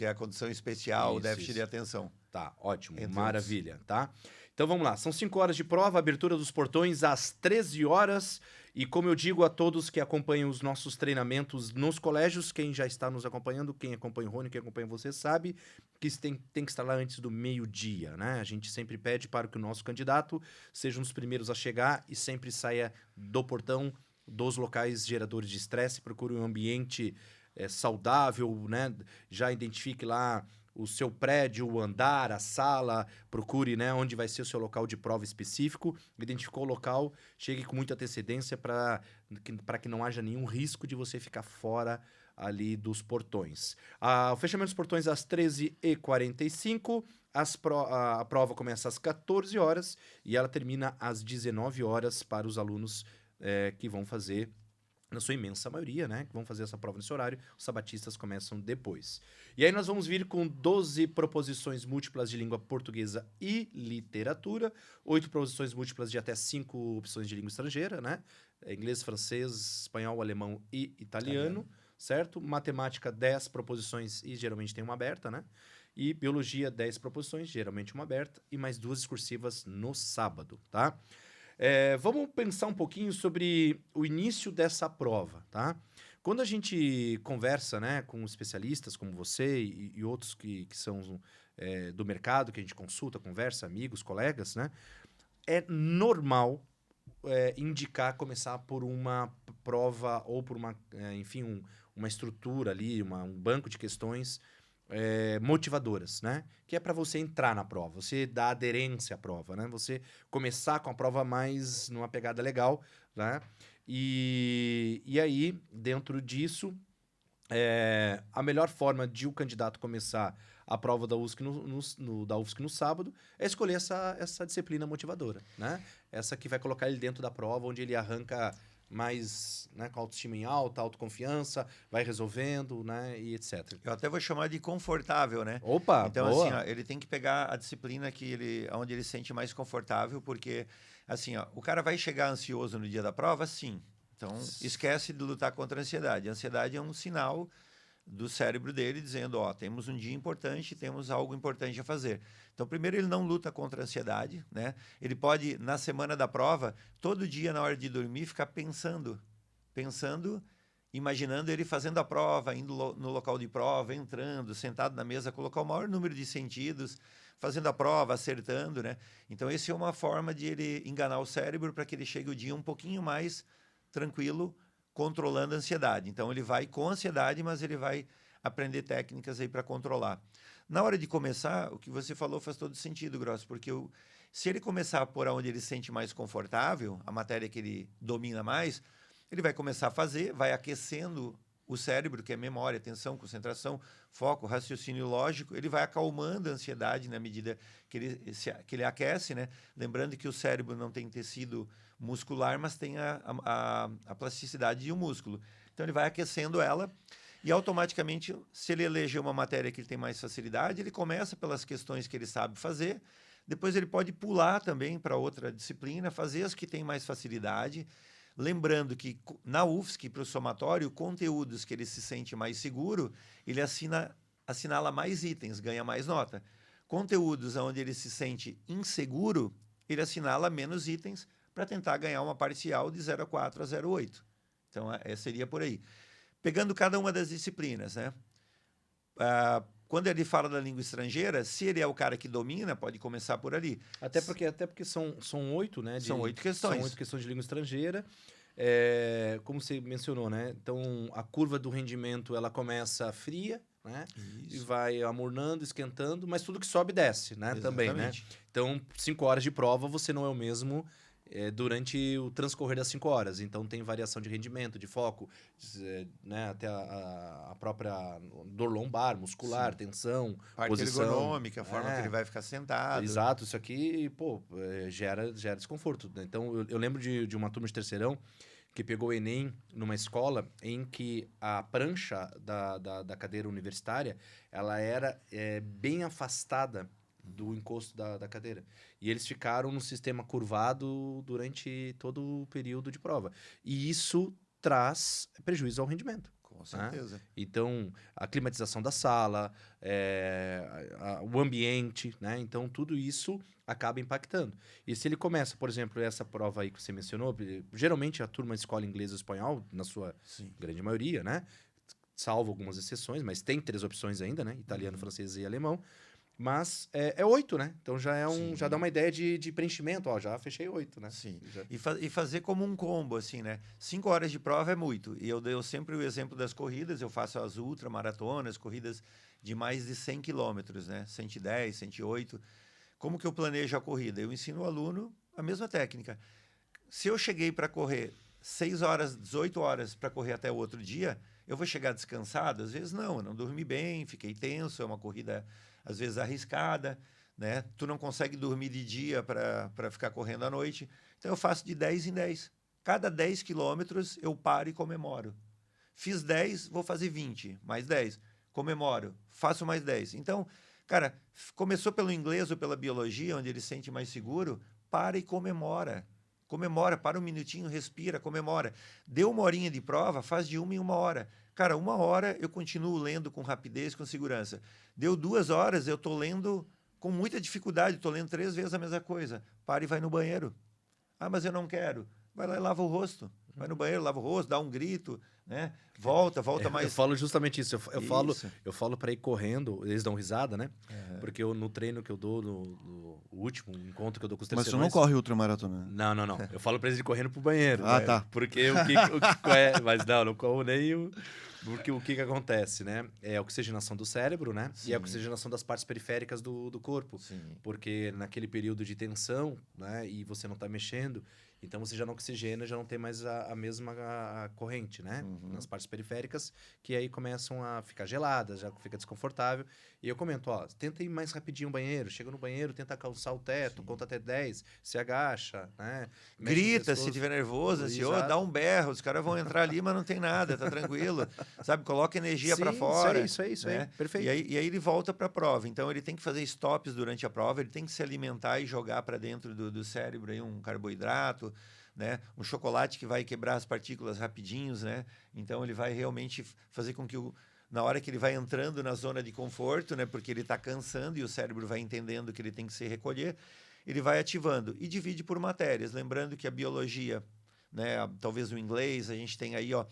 é a condição especial, o déficit Isso. de atenção. Tá, ótimo, Entre maravilha, tá? Então vamos lá, são 5 horas de prova, abertura dos portões às 13 horas. E como eu digo a todos que acompanham os nossos treinamentos nos colégios, quem já está nos acompanhando, quem acompanha o Rony, quem acompanha você, sabe que tem que estar lá antes do meio-dia, né? A gente sempre pede para que o nosso candidato seja um dos primeiros a chegar e sempre saia do portão, dos locais geradores de estresse, procure um ambiente saudável, né? Já identifique lá o seu prédio, o andar, a sala, procure, né, onde vai ser o seu local de prova específico, identificou o local, chegue com muita antecedência para que não haja nenhum risco de você ficar fora ali dos portões. O fechamento dos portões às 13h45, a prova começa às 14 horas e ela termina às 19 horas para os alunos que vão fazer, na sua imensa maioria, né, que vão fazer essa prova nesse horário. Os sabatistas começam depois. E aí nós vamos vir com 12 proposições múltiplas de língua portuguesa e literatura, 8 proposições múltiplas de até 5 opções de língua estrangeira, né? Inglês, francês, espanhol, alemão e italiano, certo? Matemática, 10 proposições e geralmente tem uma aberta, né? E biologia, 10 proposições, geralmente uma aberta, e mais 2 excursivas no sábado, tá? Vamos pensar um pouquinho sobre o início dessa prova, tá? Quando a gente conversa, né, com especialistas como você e outros que são do mercado, que a gente consulta, conversa, amigos, colegas, né? É normal indicar começar por uma prova ou por uma, enfim, uma estrutura ali, um banco de questões motivadoras, né? Que é para você entrar na prova, você dar aderência à prova, né? Você começar com a prova mais numa pegada legal, né? E aí, dentro disso, a melhor forma de o candidato começar a prova da UFSC da UFSC no sábado é escolher essa disciplina motivadora, né? Essa que vai colocar ele dentro da prova, onde ele arranca mais, né, com autoestima em alta, autoconfiança, vai resolvendo, né, e etc. Eu até vou chamar de confortável, né? Opa, então, boa. assim, ó, ele tem que pegar a disciplina onde ele se sente mais confortável, porque, assim, ó, o cara vai chegar ansioso no dia da prova, sim. Então, esquece de lutar contra a ansiedade. A ansiedade é um sinal do cérebro dele dizendo, ó, temos um dia importante, temos algo importante a fazer. Então, primeiro, ele não luta contra a ansiedade, né? Ele pode, na semana da prova, todo dia, na hora de dormir, ficar pensando, imaginando ele fazendo a prova, indo no local de prova, entrando, sentado na mesa, colocar o maior número de sentidos, fazendo a prova, acertando, né? Então, essa é uma forma de ele enganar o cérebro para que ele chegue o dia um pouquinho mais tranquilo, controlando a ansiedade. Então, ele vai com ansiedade, mas ele vai aprender técnicas aí para controlar. Na hora de começar, o que você falou faz todo sentido, Grosso, porque se ele começar por onde ele se sente mais confortável, a matéria que ele domina mais, ele vai começar a fazer, vai aquecendo o cérebro, que é memória, atenção, concentração, foco, raciocínio lógico, ele vai acalmando a ansiedade na medida que ele aquece, né? Lembrando que o cérebro não tem tecido muscular, mas tem a plasticidade de um músculo. Então, ele vai aquecendo ela e, automaticamente, se ele eleger uma matéria que ele tem mais facilidade, ele começa pelas questões que ele sabe fazer, depois ele pode pular também para outra disciplina, fazer as que têm mais facilidade. Lembrando que na UFSC, para o somatório, conteúdos que ele se sente mais seguro, ele assinala mais itens, ganha mais nota. Conteúdos onde ele se sente inseguro, ele assinala menos itens para tentar ganhar uma parcial de 0,4 a 0,8. Então, seria por aí. Pegando cada uma das disciplinas, né? Quando ele fala da língua estrangeira, se ele é o cara que domina, pode começar por ali. Até porque são 8, né? São 8 questões. São 8 questões de língua estrangeira. Como você mencionou, né? Então, a curva do rendimento, ela começa fria, né? Isso. E vai amornando, esquentando, mas tudo que sobe desce, né? Exatamente. Também, né? Então, 5 horas de prova, você não é o mesmo durante o transcorrer das 5 horas. Então, tem variação de rendimento, de foco, né? Até a própria dor lombar, muscular, sim, tensão, parte posição, ergonômica, a forma que ele vai ficar sentado. Exato, isso aqui, pô, gera desconforto. Então, eu lembro de uma turma de terceirão que pegou o Enem numa escola em que a prancha da cadeira universitária, ela era bem afastada do encosto da cadeira. E eles ficaram no sistema curvado durante todo o período de prova. E isso traz prejuízo ao rendimento. Com certeza. Então, a climatização da sala, o ambiente, né? Então, tudo isso acaba impactando. E se ele começa, por exemplo, essa prova aí que você mencionou, geralmente a turma escola inglês ou espanhol, na sua grande maioria, né? Salvo algumas exceções, mas tem 3 opções ainda, né? Italiano, francês e alemão. Mas é 8, né? Então já dá uma ideia de preenchimento. Ó, já fechei 8, né? Sim. Já... E fazer como um combo, assim, né? 5 horas de prova é muito. E eu dou sempre o exemplo das corridas. Eu faço as ultramaratonas, corridas de mais de 100 quilômetros, né? 110, 108. Como que eu planejo a corrida? Eu ensino o aluno a mesma técnica. Se eu cheguei para correr 6 horas, 18 horas para correr até o outro dia, eu vou chegar descansado? Às vezes não, eu não dormi bem, fiquei tenso, é uma corrida às vezes arriscada, né? Tu não consegue dormir de dia para ficar correndo à noite. Então eu faço de 10 em 10. Cada 10 quilômetros eu paro e comemoro. Fiz 10, vou fazer 20, mais 10. Comemoro, faço mais 10. Então, cara, começou pelo inglês ou pela biologia, onde ele se sente mais seguro, para e comemora. Comemora, para um minutinho, respira, comemora. Deu 1 horinha de prova, faz de 1 em 1 hora. Cara, 1 hora eu continuo lendo com rapidez, com segurança. Deu 2 horas, eu estou lendo com muita dificuldade, estou lendo 3 vezes a mesma coisa. Para e vai no banheiro. Ah, mas eu não quero. Vai lá e lava o rosto. Vai no banheiro, lava o rosto, dá um grito, né? Volta mais. Eu falo justamente isso. Eu falo para ir correndo, eles dão risada, né? Porque no treino que eu dou, no último encontro que eu dou com os Mas terceiros... tu não corre ultramaratona? Não. Eu falo para eles ir correndo pro banheiro. Ah, tá. Porque mas não corro nem o... Porque o que acontece, né? É a oxigenação do cérebro, né? Sim. E a oxigenação das partes periféricas do corpo. Sim. Porque naquele período de tensão, né? E você não tá mexendo, então você já não oxigena, já não tem mais a mesma corrente, né? Nas partes periféricas, que aí começam a ficar geladas, já fica desconfortável. E eu comento, ó, tenta ir mais rapidinho no banheiro, chega no banheiro, tenta alcançar o teto, conta até 10, se agacha, né? Mexe no Grita pescoço. se tiver nervoso, assim, Exato. dá um berro, os caras vão entrar ali, mas não tem nada, tá tranquilo. Sabe, coloca energia para Sim, fora. Isso aí, né? perfeito. E aí ele volta para a prova. Então ele tem que fazer stops durante a prova, ele tem que se alimentar e jogar para dentro do cérebro aí um carboidrato, né? Um chocolate que vai quebrar as partículas rapidinhos, né? Então ele vai realmente fazer com que na hora que ele vai entrando na zona de conforto, né? Porque ele está cansando e o cérebro vai entendendo que ele tem que se recolher, ele vai ativando e divide por matérias. Lembrando que a biologia, né? Talvez o inglês, a gente tem aí, ó,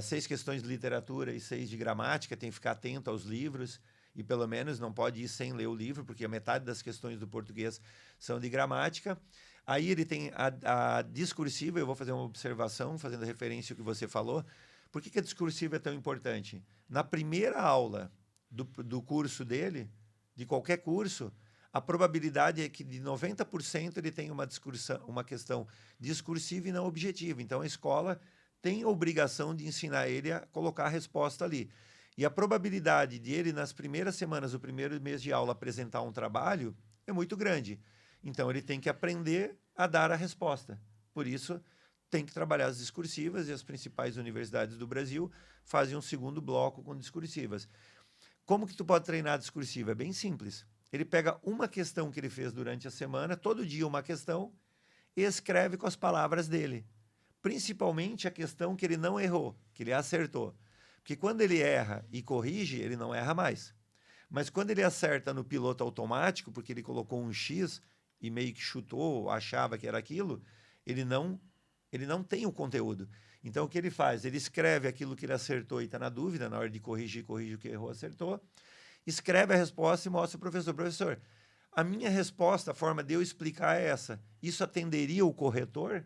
6 questões de literatura e 6 de gramática, tem que ficar atento aos livros e pelo menos não pode ir sem ler o livro, porque a metade das questões do português são de gramática. Aí ele tem a discursiva, eu vou fazer uma observação, fazendo referência ao que você falou. Por que a discursiva é tão importante? Na primeira aula do curso dele, de qualquer curso, a probabilidade é que de 90% ele tenha uma questão discursiva e não objetiva. Então a escola tem a obrigação de ensinar ele a colocar a resposta ali. E a probabilidade de ele, nas primeiras semanas, o primeiro mês de aula, apresentar um trabalho é muito grande. Então, ele tem que aprender a dar a resposta. Por isso, tem que trabalhar as discursivas e as principais universidades do Brasil fazem um segundo bloco com discursivas. Como que tu pode treinar a discursiva? É bem simples. Ele pega uma questão que ele fez durante a semana, todo dia uma questão, e escreve com as palavras dele. Principalmente a questão que ele não errou, que ele acertou. Porque quando ele erra e corrige, ele não erra mais. Mas quando ele acerta no piloto automático, porque ele colocou um X e meio que chutou, achava que era aquilo, ele não tem o conteúdo. Então, o que ele faz? Ele escreve aquilo que ele acertou e está na dúvida, na hora de corrigir, corrige o que errou, acertou. Escreve a resposta e mostra ao professor. Professor, a minha resposta, a forma de eu explicar é essa. Isso atenderia o corretor?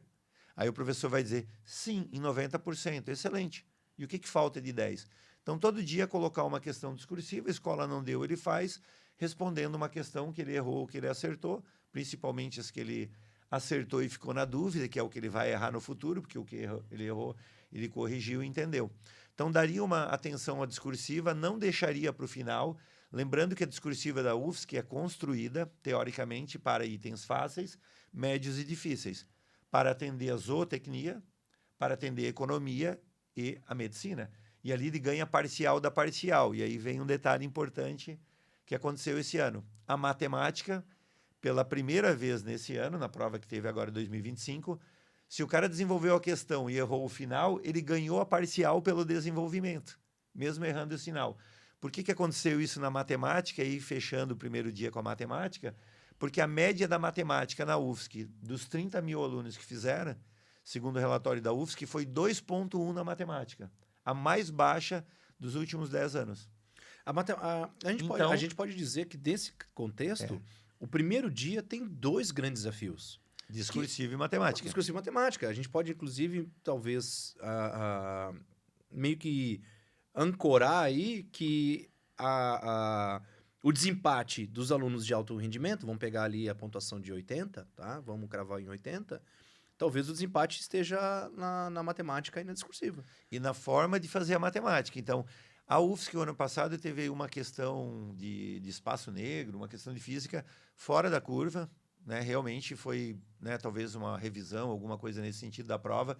Aí o professor vai dizer, sim, em 90%. Excelente. E o que falta de 10%? Então, todo dia colocar uma questão discursiva, a escola não deu, ele faz, respondendo uma questão que ele errou, que ele acertou, principalmente as que ele acertou e ficou na dúvida, que é o que ele vai errar no futuro, porque o que ele errou, ele corrigiu e entendeu. Então, daria uma atenção à discursiva, não deixaria para o final, lembrando que a discursiva da UFSC é construída, teoricamente, para itens fáceis, médios e difíceis, para atender a zootecnia, para atender a economia e a medicina. E ali ele ganha parcial da parcial. E aí vem um detalhe importante, que aconteceu esse ano. A matemática, pela primeira vez nesse ano, na prova que teve agora em 2025, se o cara desenvolveu a questão e errou o final, ele ganhou a parcial pelo desenvolvimento, mesmo errando o sinal. Por que aconteceu isso na matemática, e fechando o primeiro dia com a matemática? Porque a média da matemática na UFSC, dos 30 mil alunos que fizeram, segundo o relatório da UFSC, foi 2,1 na matemática, a mais baixa dos últimos 10 anos. A gente pode dizer que, desse contexto, o primeiro dia tem 2 grandes desafios. Discursivo e matemática. Discursivo e matemática. A gente pode, inclusive, talvez, meio que ancorar aí que o desempate dos alunos de alto rendimento, vamos pegar ali a pontuação de 80, tá? Vamos cravar em 80. Talvez o desempate esteja na matemática e na discursiva. E na forma de fazer a matemática. Então, a UFSC, o ano passado, teve uma questão de espaço negro, uma questão de física fora da curva, né? Realmente foi, né, talvez uma revisão, alguma coisa nesse sentido da prova.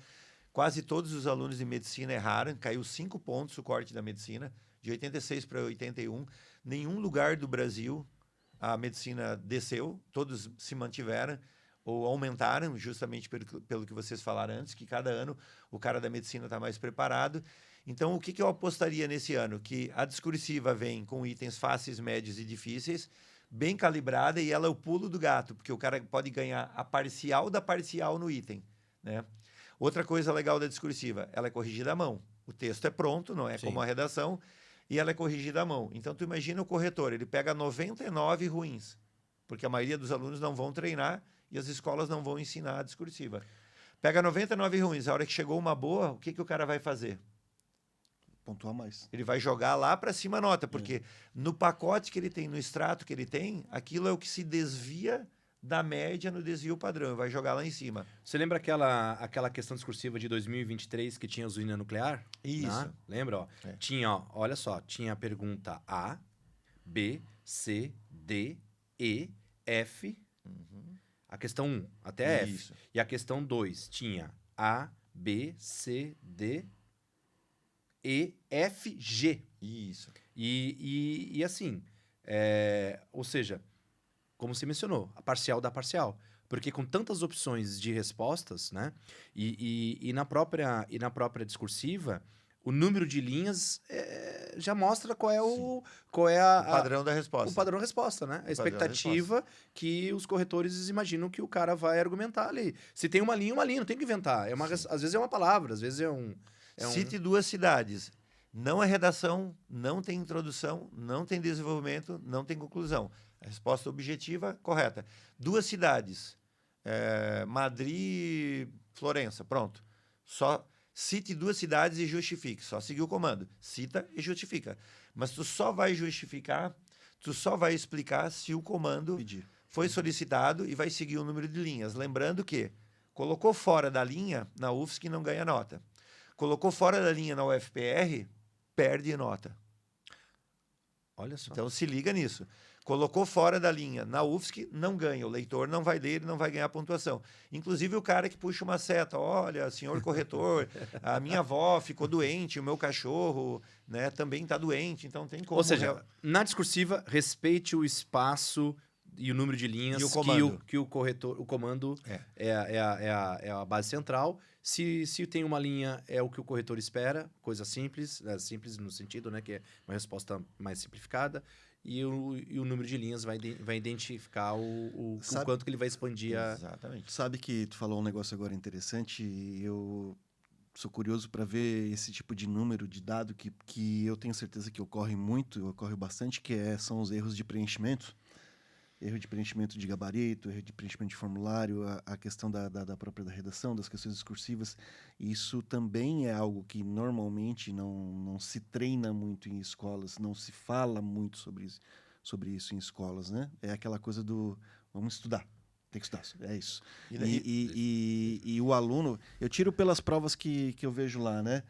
Quase todos os alunos de medicina erraram, caiu 5 pontos o corte da medicina, de 86 para 81. Nenhum lugar do Brasil a medicina desceu, todos se mantiveram ou aumentaram, justamente pelo que vocês falaram antes, que cada ano o cara da medicina está mais preparado. Então, o que eu apostaria nesse ano? Que a discursiva vem com itens fáceis, médios e difíceis, bem calibrada, e ela é o pulo do gato, porque o cara pode ganhar a parcial da parcial no item, né? Outra coisa legal da discursiva, ela é corrigida à mão. O texto é pronto, não é como a redação, e ela é corrigida à mão. Então, tu imagina o corretor, ele pega 99 ruins, porque a maioria dos alunos não vão treinar e as escolas não vão ensinar a discursiva. Pega 99 ruins, a hora que chegou uma boa, o que o cara vai fazer? Pontuar mais. Ele vai jogar lá para cima a nota, porque no pacote que ele tem, no extrato que ele tem, aquilo é o que se desvia da média no desvio padrão, vai jogar lá em cima. Você lembra aquela questão discursiva de 2023 que tinha a usina nuclear? Isso. Né? Lembra? Ó? Tinha, ó, olha só, tinha a pergunta A, B, C, D, E, F, a questão 1 até F. Isso. E a questão 2 tinha A, B, C, D, E, F, G. Isso. E assim, ou seja, como você mencionou, a parcial da parcial. Porque com tantas opções de respostas, né? E na própria discursiva, o número de linhas já mostra qual é o padrão da resposta. O padrão da resposta, né? A expectativa que os corretores imaginam que o cara vai argumentar ali. Se tem uma linha, não tem que inventar. Às vezes é uma palavra, às vezes é um... Cite 2 cidades. Não é redação, não tem introdução, não tem desenvolvimento, não tem conclusão. A resposta objetiva, correta. 2 cidades. Madrid, Florença. Pronto. Só cite 2 cidades e justifique. Só seguir o comando. Cita e justifica. Mas tu só vai justificar, tu só vai explicar se o comando foi solicitado e vai seguir o número de linhas. Lembrando que colocou fora da linha, na UFSC não ganha nota. Colocou fora da linha na UFPR, perde nota. Olha só. Então, se liga nisso. Colocou fora da linha na UFSC, não ganha. O leitor não vai ler, ele não vai ganhar pontuação. Inclusive, o cara que puxa uma seta. Olha, senhor corretor, a minha avó ficou doente, o meu cachorro, né, também está doente, então tem como... Ou seja, na discursiva, respeite o espaço e o número de linhas e o comando. que o corretor, o comando é a base central. Se tem uma linha, é o que o corretor espera, coisa simples, simples no sentido, né, que é uma resposta mais simplificada, e o número de linhas vai identificar o quanto que ele vai expandir a... Exatamente. Sabe que tu falou um negócio agora interessante, e eu sou curioso para ver esse tipo de número, de dado, que eu tenho certeza que ocorre bastante, são os erros de preenchimento. Erro de preenchimento de gabarito, erro de preenchimento de formulário, a questão da própria das questões discursivas. Isso também é algo que normalmente não se treina muito em escolas, não se fala muito sobre isso em escolas, né? É aquela coisa do vamos estudar, tem que estudar, é isso. E o aluno, eu tiro pelas provas que eu vejo lá, né?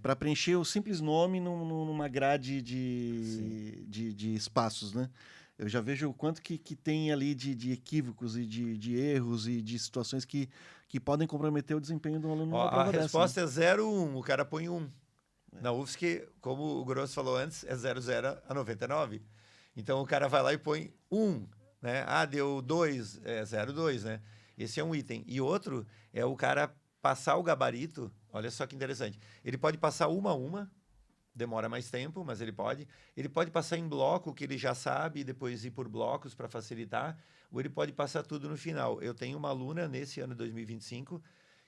Para preencher o simples nome numa grade de espaços, né? Eu já vejo o quanto que tem ali de equívocos e de erros e de situações que podem comprometer o desempenho do aluno numa prova A resposta né? é 0,1, o cara põe 1. Na UFSC, como o Grosso falou antes, é 00 a 99. Então o cara vai lá e põe 1, né? Ah, deu 2, 0,2, né? Esse é um item. E outro é o cara passar o gabarito. Olha só que interessante. Ele pode passar uma a uma, demora mais tempo, mas ele pode. Ele pode passar em bloco, que ele já sabe, e depois ir por blocos para facilitar. Ou ele pode passar tudo no final. Eu tenho uma aluna nesse ano 2025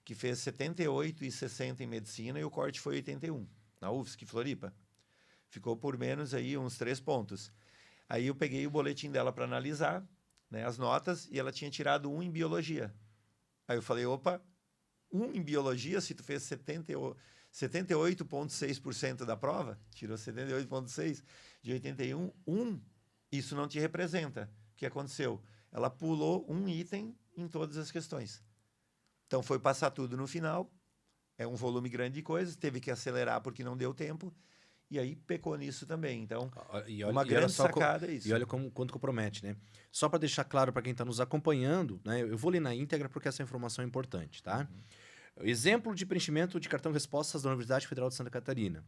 que fez 78 e 60 em medicina e o corte foi 81, na UFSC, Floripa. Ficou por menos aí uns 3 pontos. Aí eu peguei o boletim dela para analisar, né, as notas, e ela tinha tirado 1 em biologia. Aí eu falei, opa, 1 em biologia, se tu fez 78,6% da prova, tirou 78,6% de 81, 1, isso não te representa. O que aconteceu? Ela pulou um item em todas as questões. Então, foi passar tudo no final, é um volume grande de coisas, teve que acelerar porque não deu tempo, e aí pecou nisso também. Então, uma grande sacada é isso. E olha quanto compromete, né? Só para deixar claro para quem está nos acompanhando, né? Eu vou ler na íntegra porque essa informação é importante, tá? Exemplo de preenchimento de cartão respostas da Universidade Federal de Santa Catarina.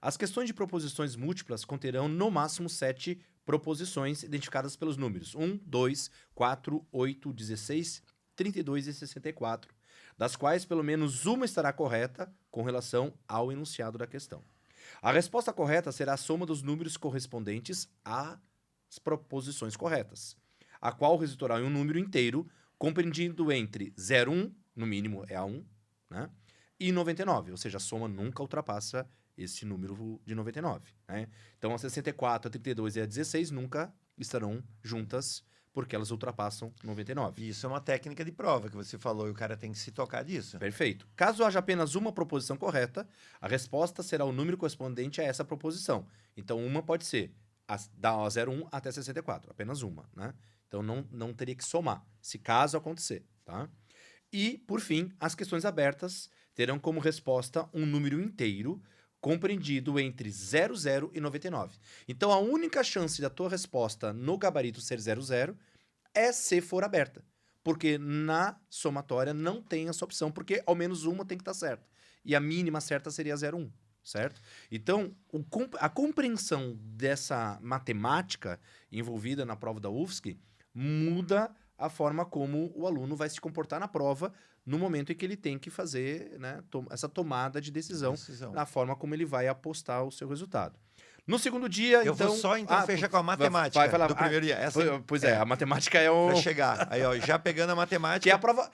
As questões de proposições múltiplas conterão no máximo 7 proposições identificadas pelos números 1, 2, 4, 8, 16, 32 e 64, das quais pelo menos uma estará correta com relação ao enunciado da questão. A resposta correta será a soma dos números correspondentes às proposições corretas, a qual resultará em um número inteiro compreendido entre 0, 1, no mínimo é a 1, né? E 99, ou seja, a soma nunca ultrapassa esse número de 99. Né? Então, a 64, a 32 e a 16 nunca estarão juntas porque elas ultrapassam 99. Isso é uma técnica de prova que você falou e o cara tem que se tocar disso. Perfeito. Caso haja apenas uma proposição correta, a resposta será o número correspondente a essa proposição. Então, uma pode ser da 01 até 64, apenas uma. Né? Então, não teria que somar, se caso acontecer. Tá? E, por fim, as questões abertas terão como resposta um número inteiro compreendido entre 00 e 99. Então, a única chance da tua resposta no gabarito ser 00 é se for aberta. Porque na somatória não tem essa opção, porque ao menos uma tem que estar certa. E a mínima certa seria 01, certo? Então, a compreensão dessa matemática envolvida na prova da UFSC muda a forma como o aluno vai se comportar na prova no momento em que ele tem que fazer, né, essa tomada de decisão na forma como ele vai apostar o seu resultado. No segundo dia, eu vou só fechar com a matemática do primeiro dia. Pois é, a matemática é o... Pra chegar. Aí, ó, já pegando a matemática... Que é a prova...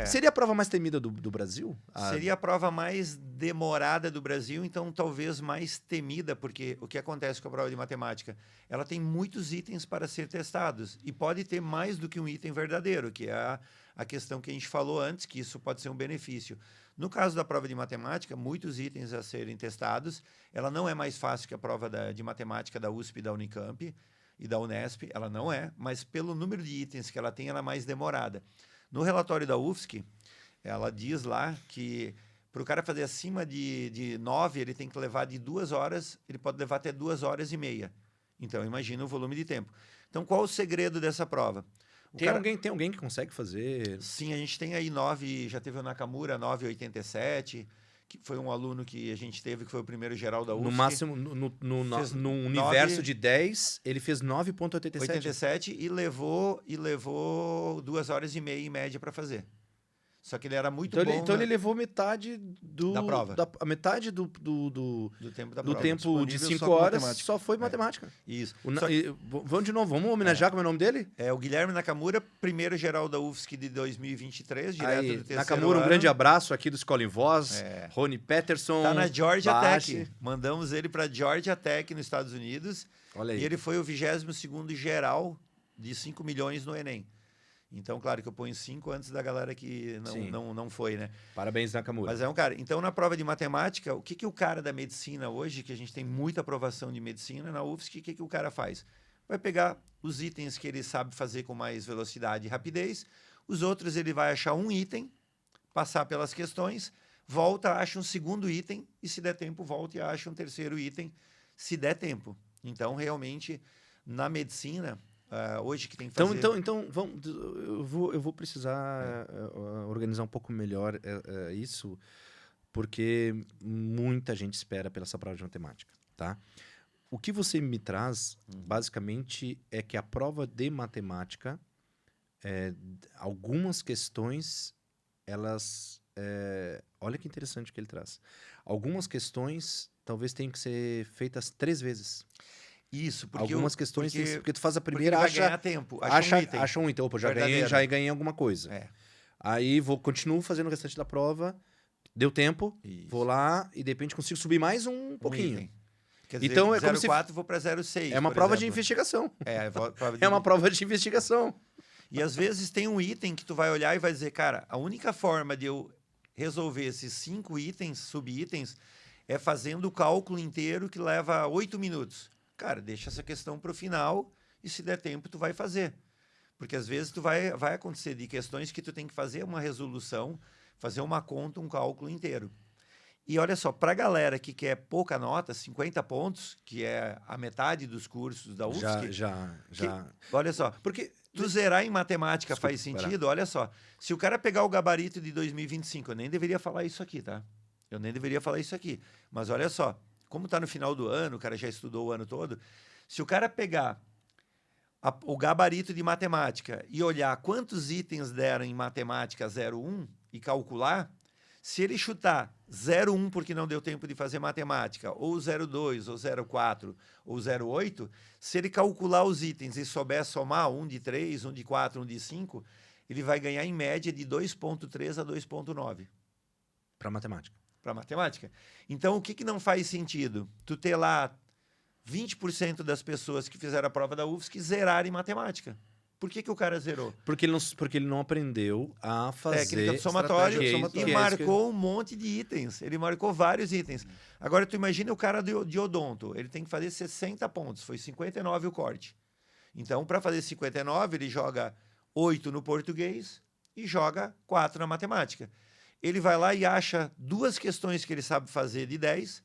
Seria a prova mais temida do Brasil? Seria a prova mais demorada do Brasil, então talvez mais temida, porque o que acontece com a prova de matemática? Ela tem muitos itens para ser testados e pode ter mais do que um item verdadeiro, que é a questão que a gente falou antes, que isso pode ser um benefício. No caso da prova de matemática, muitos itens a serem testados. Ela não é mais fácil que a prova de matemática da USP e da Unicamp e da Unesp. Ela não é, mas pelo número de itens que ela tem, ela é mais demorada. No relatório da UFSC, ela diz lá que para o cara fazer acima de 9, ele tem que levar de 2 horas, ele pode levar até 2 horas e meia. Então, imagina o volume de tempo. Então, qual o segredo dessa prova? Tem alguém que consegue fazer? Sim, a gente tem aí 9, já teve o Nakamura, 9,87, que foi um aluno que a gente teve, que foi o primeiro geral da UFSC. No máximo, no universo de 10, ele fez 9,87. 87 e levou 2 horas e meia em média para fazer. Só que ele era muito bom. Então ele levou metade da prova. A metade do tempo da prova. Do tempo de 5 horas só foi matemática. Isso. Vamos de novo, vamos homenagear como é o nome dele? É o Guilherme Nakamura, primeiro geral da UFSC de 2023, direto do terceiro Nakamura, ano. Um grande abraço aqui do Escola em Voz. Rony Peterson. Tá na Georgia Tech. Mandamos ele para Georgia Tech nos Estados Unidos. Olha aí. E ele foi o 22º geral de 5 milhões no Enem. Então, claro que eu ponho 5 antes da galera que não foi, né? Parabéns, Nakamura. Mas é um cara. Então, na prova de matemática, o que o cara da medicina hoje, que a gente tem muita aprovação de medicina na UFSC, o que o cara faz? Vai pegar os itens que ele sabe fazer com mais velocidade e rapidez, os outros ele vai achar um item, passar pelas questões, volta, acha um segundo item, e se der tempo, volta e acha um terceiro item, se der tempo. Então, realmente, na medicina... hoje que tem que fazer... Então vamos, eu vou precisar organizar um pouco melhor isso, porque muita gente espera pela essa prova de matemática, tá? O que você me traz, basicamente, é que a prova de matemática, algumas questões, elas... olha que interessante que ele traz. Algumas questões talvez tenham que ser feitas 3 vezes. Isso, porque Algumas questões, porque, porque tu faz a porque primeira, ele vai acha, ganhar tempo. acha um item. Opa, Verdadeiro. já ganhei alguma coisa. É. Aí continuo fazendo o restante da prova, deu tempo, Isso. vou lá e de repente consigo subir mais um pouquinho. Item. Quer dizer, Então, é como 0,4 vou para 0,6. É uma por prova de exemplo. investigação. Prova É uma prova de investigação. E às vezes tem um item que tu vai olhar e vai dizer, cara, a única forma de eu resolver esses 5 itens, sub-itens, é fazendo o cálculo inteiro que leva 8 minutos. Cara, deixa essa questão para o final e se der tempo tu vai fazer. Porque às vezes vai acontecer de questões que tu tem que fazer uma resolução, fazer uma conta, um cálculo inteiro. E olha só, para a galera que quer pouca nota, 50 pontos, que é a metade dos cursos da UFSC, Já. olha só, Porque tu zerar em matemática Desculpa, faz sentido? Olha só, se o cara pegar o gabarito de 2025, eu nem deveria falar isso aqui, tá? Eu nem deveria falar isso aqui. Mas olha só, como está no final do ano, o cara já estudou o ano todo, se o cara pegar o gabarito de matemática e olhar quantos itens deram em matemática 01 e calcular, se ele chutar 0,1 porque não deu tempo de fazer matemática, ou 0,2, ou 0,4, ou 0,8, se ele calcular os itens e souber somar um de 3, um de 4, um de 5, ele vai ganhar em média de 2,3 a 2,9 para matemática. para matemática. Então, o que não faz sentido? Tu ter lá 20% das pessoas que fizeram a prova da UFSC zerarem matemática. Por que o cara zerou? Porque ele não aprendeu a fazer Técnica do somatório estratégia, e marcou um monte de itens. Ele marcou vários itens. Agora, tu imagina o cara de odonto. Ele tem que fazer 60 pontos. Foi 59 o corte. Então, para fazer 59, ele joga 8 no português e joga 4 na matemática. Ele vai lá e acha 2 questões que ele sabe fazer de 10,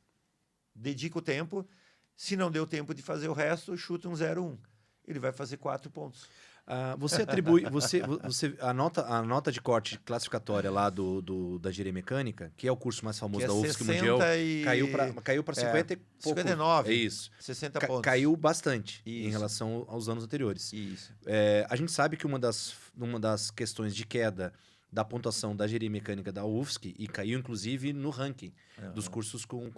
dedica o tempo. Se não deu tempo de fazer o resto, chuta um 0,1. Ele vai fazer 4 pontos. Você atribui a nota de corte classificatória lá da engenharia mecânica, que é o curso mais famoso da UFSC Mundial, caiu para 50 e pouco. 59. É isso. 60 pontos. Caiu bastante Isso. em relação aos anos anteriores. Isso. A gente sabe que uma das questões de queda da pontuação da engenharia mecânica da UFSC, e caiu inclusive no ranking dos cursos com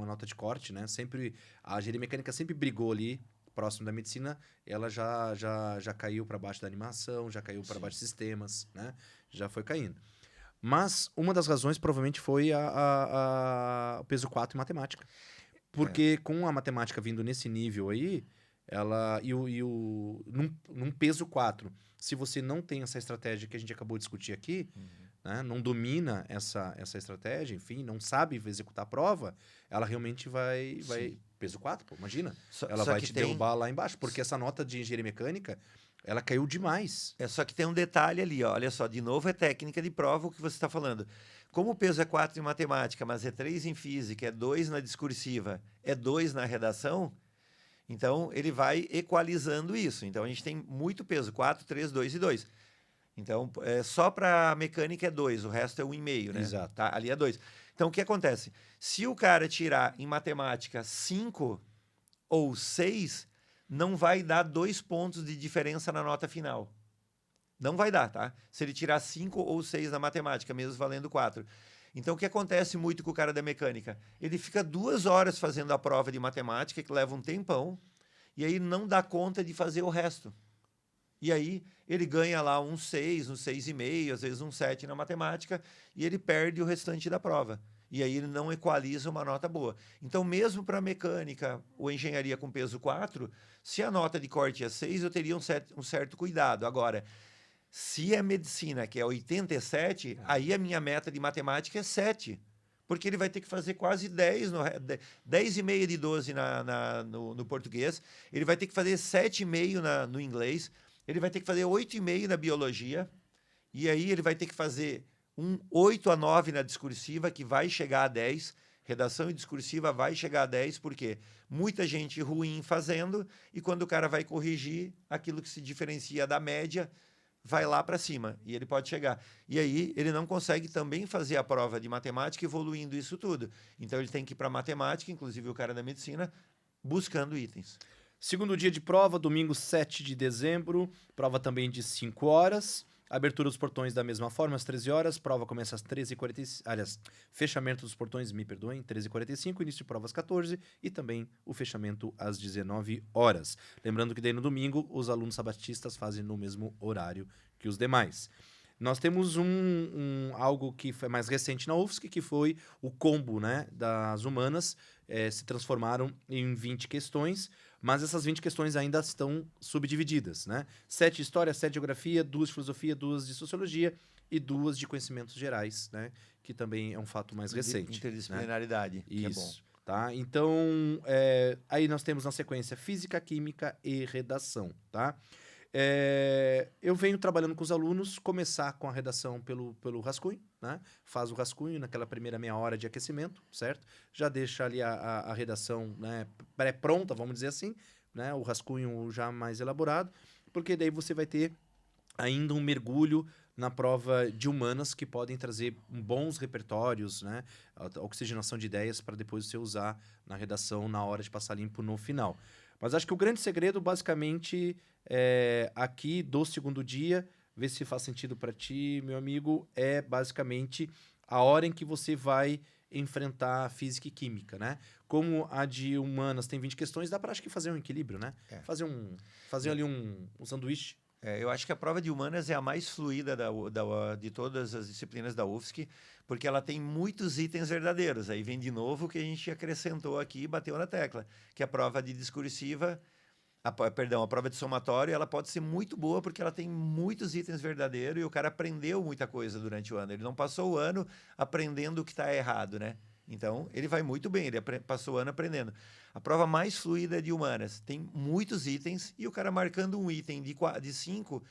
a nota de corte, né? A engenharia mecânica sempre brigou ali próximo da medicina, ela já caiu para baixo da animação, já caiu para baixo de sistemas, né? Já foi caindo. Mas uma das razões provavelmente foi o peso 4 em matemática. Porque com a matemática vindo nesse nível aí, num peso 4, se você não tem essa estratégia que a gente acabou de discutir aqui, né, não domina essa estratégia, enfim, não sabe executar a prova, ela realmente vai peso 4, pô, imagina. Ela vai te derrubar lá embaixo, porque essa nota de engenharia mecânica, ela caiu demais. Só que tem um detalhe ali, ó, olha só, de novo é técnica de prova o que você está falando. Como o peso é 4 em matemática, mas é 3 em física, é 2 na discursiva, é 2 na redação, então ele vai equalizando isso. Então a gente tem muito peso, 4, 3, 2 e 2. Então, só para mecânica é 2, o resto é 1,5, né? Exato. Tá? Ali é 2. Então, o que acontece? Se o cara tirar em matemática 5 ou 6, não vai dar 2 pontos de diferença na nota final. Não vai dar, tá? Se ele tirar 5 ou 6 na matemática, mesmo valendo 4. Então, o que acontece muito com o cara da mecânica? Ele fica 2 horas fazendo a prova de matemática, que leva um tempão, e aí não dá conta de fazer o resto. E aí ele ganha lá um 6, um 6,5, às vezes um 7 na matemática, e ele perde o restante da prova. E aí ele não equaliza uma nota boa. Então, mesmo para mecânica ou engenharia com peso 4, se a nota de corte é 6, eu teria um certo cuidado. Agora, se é medicina, que é 87, aí a minha meta de matemática é 7. Porque ele vai ter que fazer quase 10, 10,5 de 12 no português, ele vai ter que fazer 7,5 no inglês, ele vai ter que fazer 8,5 na biologia, e aí ele vai ter que fazer 8 a 9 na discursiva, que vai chegar a 10. Redação e discursiva vai chegar a 10, porque muita gente ruim fazendo, e quando o cara vai corrigir, aquilo que se diferencia da média vai lá para cima, e ele pode chegar. E aí ele não consegue também fazer a prova de matemática evoluindo isso tudo. Então ele tem que ir para matemática, inclusive o cara da medicina, buscando itens. Segundo dia de prova, domingo 7 de dezembro, prova também de 5 horas. Abertura dos portões da mesma forma, às 13 horas. Prova começa às 13h45. Aliás, fechamento dos portões, me perdoem, 13h45. Início de prova às 14 e também o fechamento às 19 horas. Lembrando que daí no domingo, os alunos sabatistas fazem no mesmo horário que os demais. Nós temos algo que foi mais recente na UFSC, que foi o combo, né, das humanas. Se transformaram em 20 questões, mas essas 20 questões ainda estão subdivididas, né? 7 de história, 7 de geografia, 2 de filosofia, 2 de sociologia e 2 de conhecimentos gerais, né? Que também é um fato mais recente. Interdisciplinaridade, né? que Isso, é bom. tá? Então, aí nós temos na sequência física, química e redação, tá? Eu venho trabalhando com os alunos, começar com a redação pelo rascunho, né? Faz o rascunho naquela primeira meia hora de aquecimento, certo? Já deixa ali a redação, né, pré-pronta, vamos dizer assim, né? O rascunho já mais elaborado, porque daí você vai ter ainda um mergulho na prova de humanas que podem trazer bons repertórios, né? A oxigenação de ideias para depois você usar na redação na hora de passar limpo no final. Mas acho que o grande segredo, basicamente, aqui do segundo dia, ver se faz sentido para ti, meu amigo, é basicamente a hora em que você vai enfrentar física e química, né? Como a de humanas tem 20 questões, dá para acho que fazer um equilíbrio, né? Fazer ali um sanduíche. Eu acho que a prova de humanas é a mais fluida de todas as disciplinas da UFSC, porque ela tem muitos itens verdadeiros. Aí vem de novo o que a gente acrescentou aqui e bateu na tecla, que a prova de discursiva, a prova de somatório, ela pode ser muito boa porque ela tem muitos itens verdadeiros e o cara aprendeu muita coisa durante o ano. Ele não passou o ano aprendendo o que está errado, né? Então, ele vai muito bem, ele passou o ano aprendendo. A prova mais fluida é de humanas. Tem muitos itens e o cara marcando um item de 5,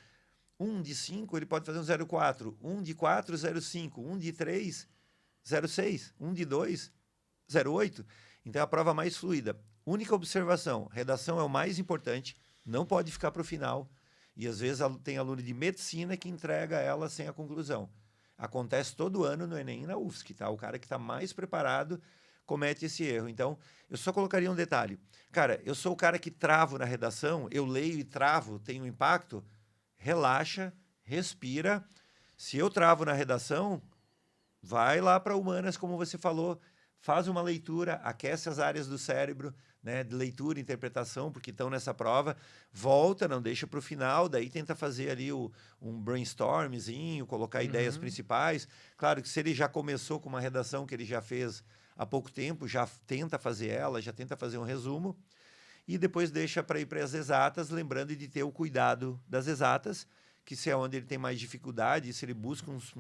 um de 5, ele pode fazer um 0,4. Um de 4, 0,5. Um de 3, 0,6. Um de 2, 0,8. Então, é a prova mais fluida. Única observação, redação é o mais importante, não pode ficar para o final. E, às vezes, tem aluno de medicina que entrega ela sem a conclusão. Acontece todo ano no Enem e na UFSC, tá? O cara que está mais preparado comete esse erro. Então, eu só colocaria um detalhe. Cara, eu sou o cara que travo na redação, eu leio e travo, tem um impacto. Relaxa, respira. Se eu travo na redação, vai lá para humanas, como você falou, faz uma leitura, aquece as áreas do cérebro, né, de leitura e interpretação, porque estão nessa prova, volta, não deixa para o final, daí tenta fazer ali um brainstormzinho, colocar ideias principais. Claro que se ele já começou com uma redação que ele já fez há pouco tempo, já tenta fazer ela, já tenta fazer um resumo, e depois deixa para ir para as exatas, lembrando de ter o cuidado das exatas, que se é onde ele tem mais dificuldade, se ele busca uns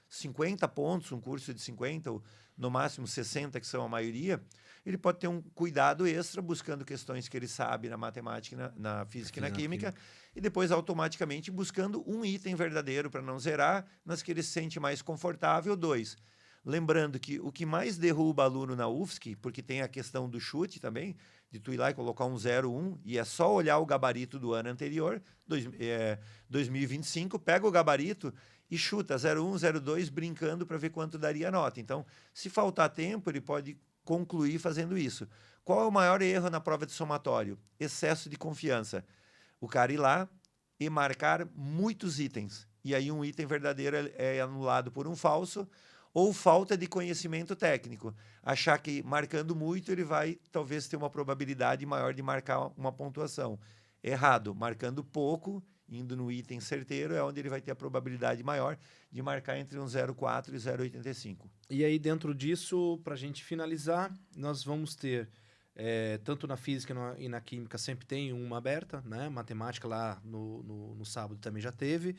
50 pontos, um curso de 50, ou no máximo 60, que são a maioria, ele pode ter um cuidado extra buscando questões que ele sabe na matemática, na física e na química, e depois automaticamente buscando um item verdadeiro para não zerar, nas que ele se sente mais confortável, 2. Lembrando que o que mais derruba aluno na UFSC, porque tem a questão do chute também, de tu ir lá e colocar um 0,1, e é só olhar o gabarito do ano anterior, 2025, pega o gabarito e chuta 0,1, 0,2, brincando para ver quanto daria a nota. Então, se faltar tempo, ele pode concluir fazendo isso. Qual é o maior erro na prova de somatório? Excesso de confiança. O cara ir lá e marcar muitos itens. E aí um item verdadeiro é anulado por um falso, ou falta de conhecimento técnico. Achar que marcando muito ele vai talvez ter uma probabilidade maior de marcar uma pontuação. Errado. Marcando pouco, indo no item certeiro, é onde ele vai ter a probabilidade maior de marcar entre um 0,4 e 0,85. E aí, dentro disso, para a gente finalizar, nós vamos ter, tanto na física e na química, sempre tem uma aberta, né? Matemática lá no sábado também já teve.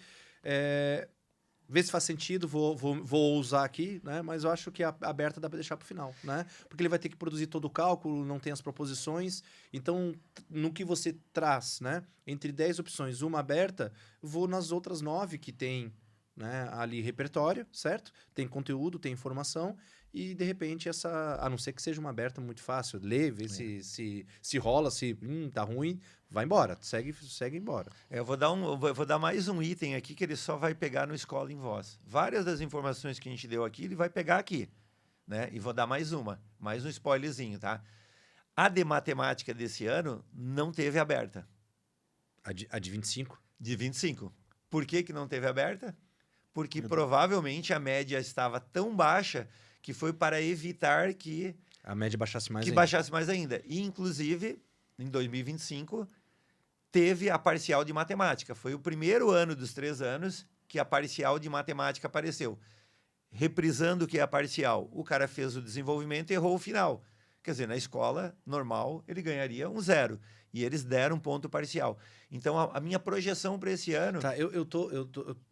Vê se faz sentido, vou usar aqui, né? Mas eu acho que a aberta dá para deixar para o final, né? Porque ele vai ter que produzir todo o cálculo, não tem as proposições. Então, no que você traz, né? Entre 10 opções, uma aberta, vou nas outras 9 que tem, né, ali repertório, certo? Tem conteúdo, tem informação. E, de repente, a não ser que seja uma aberta muito fácil, lê, vê se rola, se tá ruim, vai embora, segue embora. Eu vou dar mais um item aqui que ele só vai pegar no Escola em Voz. Várias das informações que a gente deu aqui, ele vai pegar aqui, né? E vou dar mais um spoilerzinho, tá? A de matemática desse ano não teve aberta. A de 25? De 25. Por que não teve aberta? Porque provavelmente a média estava tão baixa que foi para evitar que A média baixasse mais ainda. baixasse mais ainda. E, inclusive, em 2025, teve a parcial de matemática. Foi o primeiro ano dos 3 anos que a parcial de matemática apareceu. Reprisando o que é a parcial. O cara fez o desenvolvimento e errou o final. Quer dizer, na escola normal, ele ganharia um 0. E eles deram ponto parcial. Então, a minha projeção para esse ano... Tá,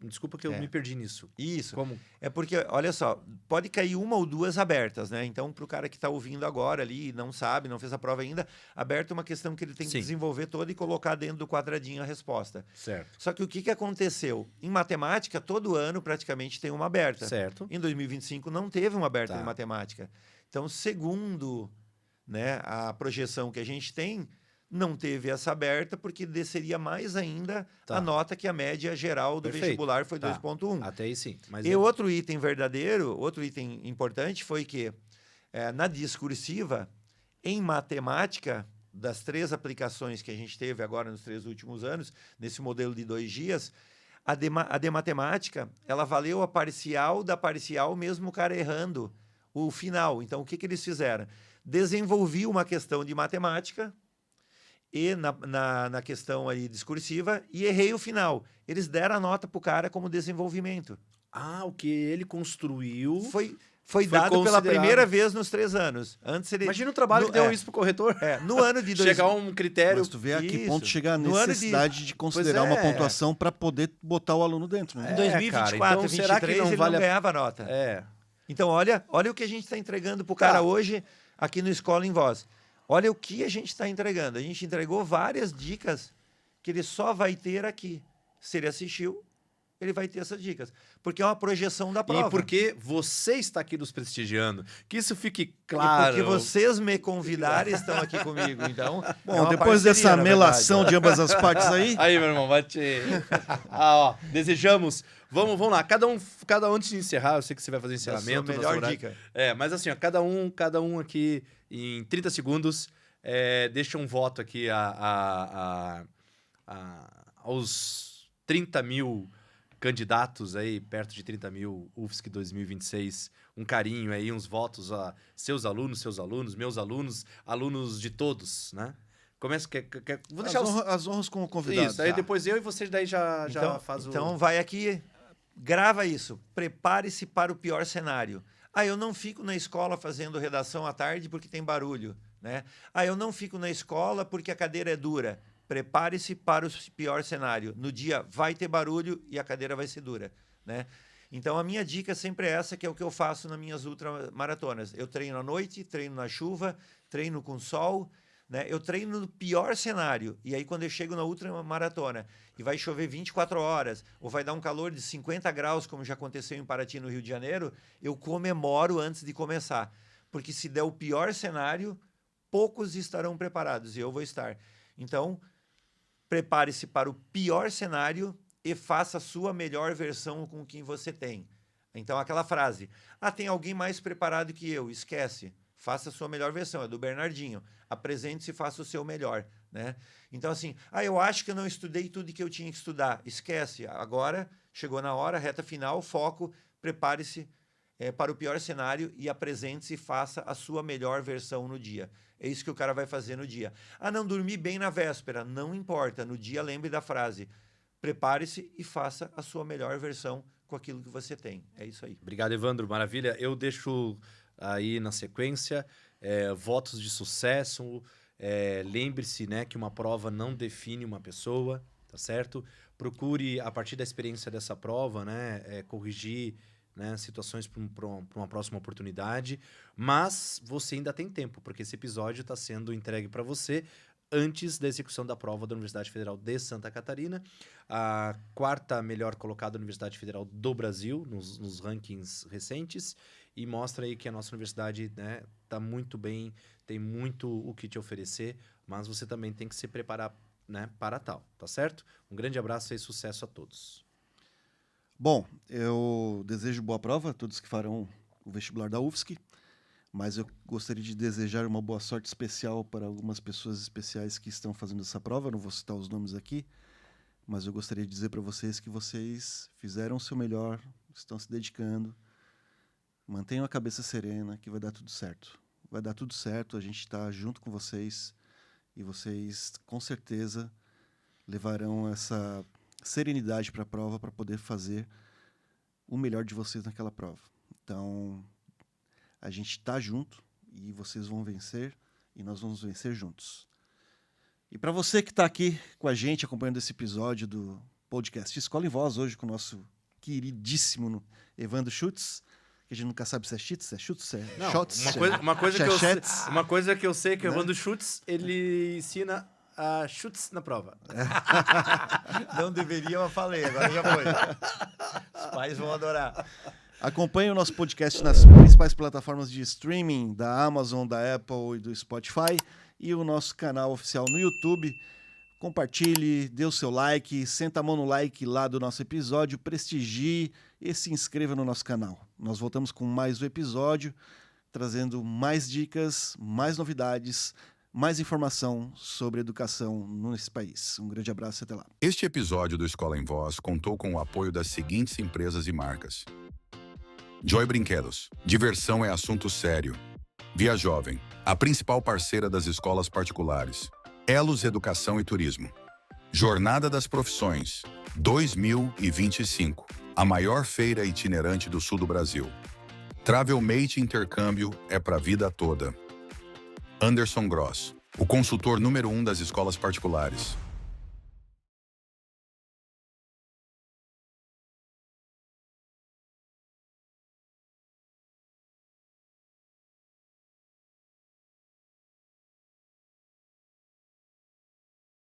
desculpa que eu me perdi nisso. Isso. Como? É porque, olha só, pode cair 1 ou 2 abertas, né? Então, para o cara que está ouvindo agora ali, não sabe, não fez a prova ainda, aberta é uma questão que ele tem que desenvolver toda e colocar dentro do quadradinho a resposta. Certo. Só que o que aconteceu? Em matemática, todo ano praticamente tem uma aberta. Certo. Em 2025 não teve uma aberta Tá. em matemática. Então, segundo, né, a projeção que a gente tem, não teve essa aberta porque desceria mais ainda Tá. a nota que a média geral do Perfeito. vestibular foi Tá. 2,1. Até aí sim. Mas E outro item verdadeiro, outro item importante foi que na discursiva, em matemática, das 3 aplicações que a gente teve agora nos 3 últimos anos, nesse modelo de 2 dias, a de matemática, ela valeu a parcial da parcial, mesmo o cara errando o final. Então, o que eles fizeram? Desenvolvi uma questão de matemática e na questão aí discursiva e errei o final. Eles deram a nota para o cara como desenvolvimento. o que ele construiu... Foi dado pela considerado. primeira vez nos 3 anos. Antes ele... Imagina o trabalho que deu isso pro corretor. No ano de... Chegar a um critério... Mas tu vê a que Isso. ponto chega a No ano necessidade de considerar Pois é. uma pontuação para poder botar o aluno dentro, né? Em 2024, cara, então será que 2023, não ele vale não a- ganhava nota. É. Então, olha o que a gente está entregando para o cara hoje aqui no Escola em Voz. Olha o que a gente está entregando. A gente entregou várias dicas que ele só vai ter aqui. Se ele assistiu, ele vai ter essas dicas. Porque é uma projeção da prova. E porque você está aqui nos prestigiando. Que isso fique E claro. porque vocês me convidaram e estão aqui comigo. Então, Bom, é uma depois parceria, dessa na melação verdade. de ambas as partes aí, Aí, meu irmão, vai te... ó, desejamos... Vamos lá, cada um antes de encerrar, eu sei que você vai fazer Da sua encerramento. nosso melhor horário. dica. Mas assim, ó, cada um aqui, em 30 segundos, deixa um voto aqui aos 30 mil candidatos aí, perto de 30 mil, UFSC 2026, um carinho aí, uns votos a seus alunos, meus alunos, alunos de todos, né? Começa, vou deixar as honras com o convidado. Isso, aí depois eu e vocês daí já faz o... Então vai aqui, grava isso. Prepare-se para o pior cenário. Eu não fico na escola fazendo redação à tarde porque tem barulho, né? Eu não fico na escola porque a cadeira é dura. Prepare-se para o pior cenário. No dia vai ter barulho e a cadeira vai ser dura, né? Então a minha dica sempre é essa, que é o que eu faço nas minhas ultramaratonas. Eu treino à noite, treino na chuva, treino com sol, né? Eu treino no pior cenário. E aí, quando eu chego na ultramaratona e vai chover 24 horas, ou vai dar um calor de 50 graus, como já aconteceu em Paraty, no Rio de Janeiro, eu comemoro antes de começar. Porque se der o pior cenário, poucos estarão preparados, e eu vou estar. Então, prepare-se para o pior cenário e faça a sua melhor versão com quem você tem. Então, aquela frase, tem alguém mais preparado que eu, esquece. Faça a sua melhor versão, é do Bernardinho. Apresente-se e faça o seu melhor, né? Então, assim, eu acho que eu não estudei tudo que eu tinha que estudar. Esquece, agora chegou na hora, reta final, foco, prepare-se para o pior cenário e apresente-se e faça a sua melhor versão no dia. É isso que o cara vai fazer no dia. Não dormi bem na véspera, não importa. No dia, lembre da frase, prepare-se e faça a sua melhor versão com aquilo que você tem. É isso aí. Obrigado, Evandro, maravilha. Eu deixo aí na sequência votos de sucesso. Lembre-se, né, que uma prova não define uma pessoa, tá certo? Procure, a partir da experiência dessa prova, né, corrigir, né, situações para uma próxima oportunidade, mas você ainda tem tempo, porque esse episódio está sendo entregue para você antes da execução da prova da Universidade Federal de Santa Catarina, a 4ª melhor colocada Universidade Federal do Brasil, nos rankings recentes, e mostra aí que a nossa universidade, né, tá muito bem, tem muito o que te oferecer, mas você também tem que se preparar, né, para tal, tá certo? Um grande abraço e sucesso a todos. Bom, eu desejo boa prova a todos que farão o vestibular da UFSC. mas eu gostaria de desejar uma boa sorte especial para algumas pessoas especiais que estão fazendo essa prova. Eu não vou citar os nomes aqui, mas eu gostaria de dizer para vocês que vocês fizeram o seu melhor, estão se dedicando. Mantenham a cabeça serena, que vai dar tudo certo. Vai dar tudo certo, a gente está junto com vocês e vocês, com certeza, levarão essa serenidade para a prova para poder fazer o melhor de vocês naquela prova. Então, a gente está junto e vocês vão vencer e nós vamos vencer juntos. E para você que está aqui com a gente, acompanhando esse episódio do podcast Escola em Voz, hoje com o nosso queridíssimo Evandro Schutz, que a gente nunca sabe se é cheats, se é chutes, se é Não, shots, uma coisa que eu sei que o Evandro Schutz, ele ensina a chutes na prova. Não deveria, mas falei, agora já foi. Os pais vão adorar. Acompanhe o nosso podcast nas principais plataformas de streaming da Amazon, da Apple e do Spotify e o nosso canal oficial no YouTube. Compartilhe, dê o seu like, senta a mão no like lá do nosso episódio, prestigie e se inscreva no nosso canal. Nós voltamos com mais um episódio, trazendo mais dicas, mais novidades, mais informação sobre educação nesse país. Um grande abraço e até lá. Este episódio do Escola em Voz contou com o apoio das seguintes empresas e marcas. Joy Brinquedos. Diversão é assunto sério. Via Jovem, a principal parceira das escolas particulares. Elos Educação e Turismo. Jornada das Profissões 2025. A maior feira itinerante do sul do Brasil. Travelmate Intercâmbio é para a vida toda. Anderson Gross, o consultor número 1 das escolas particulares.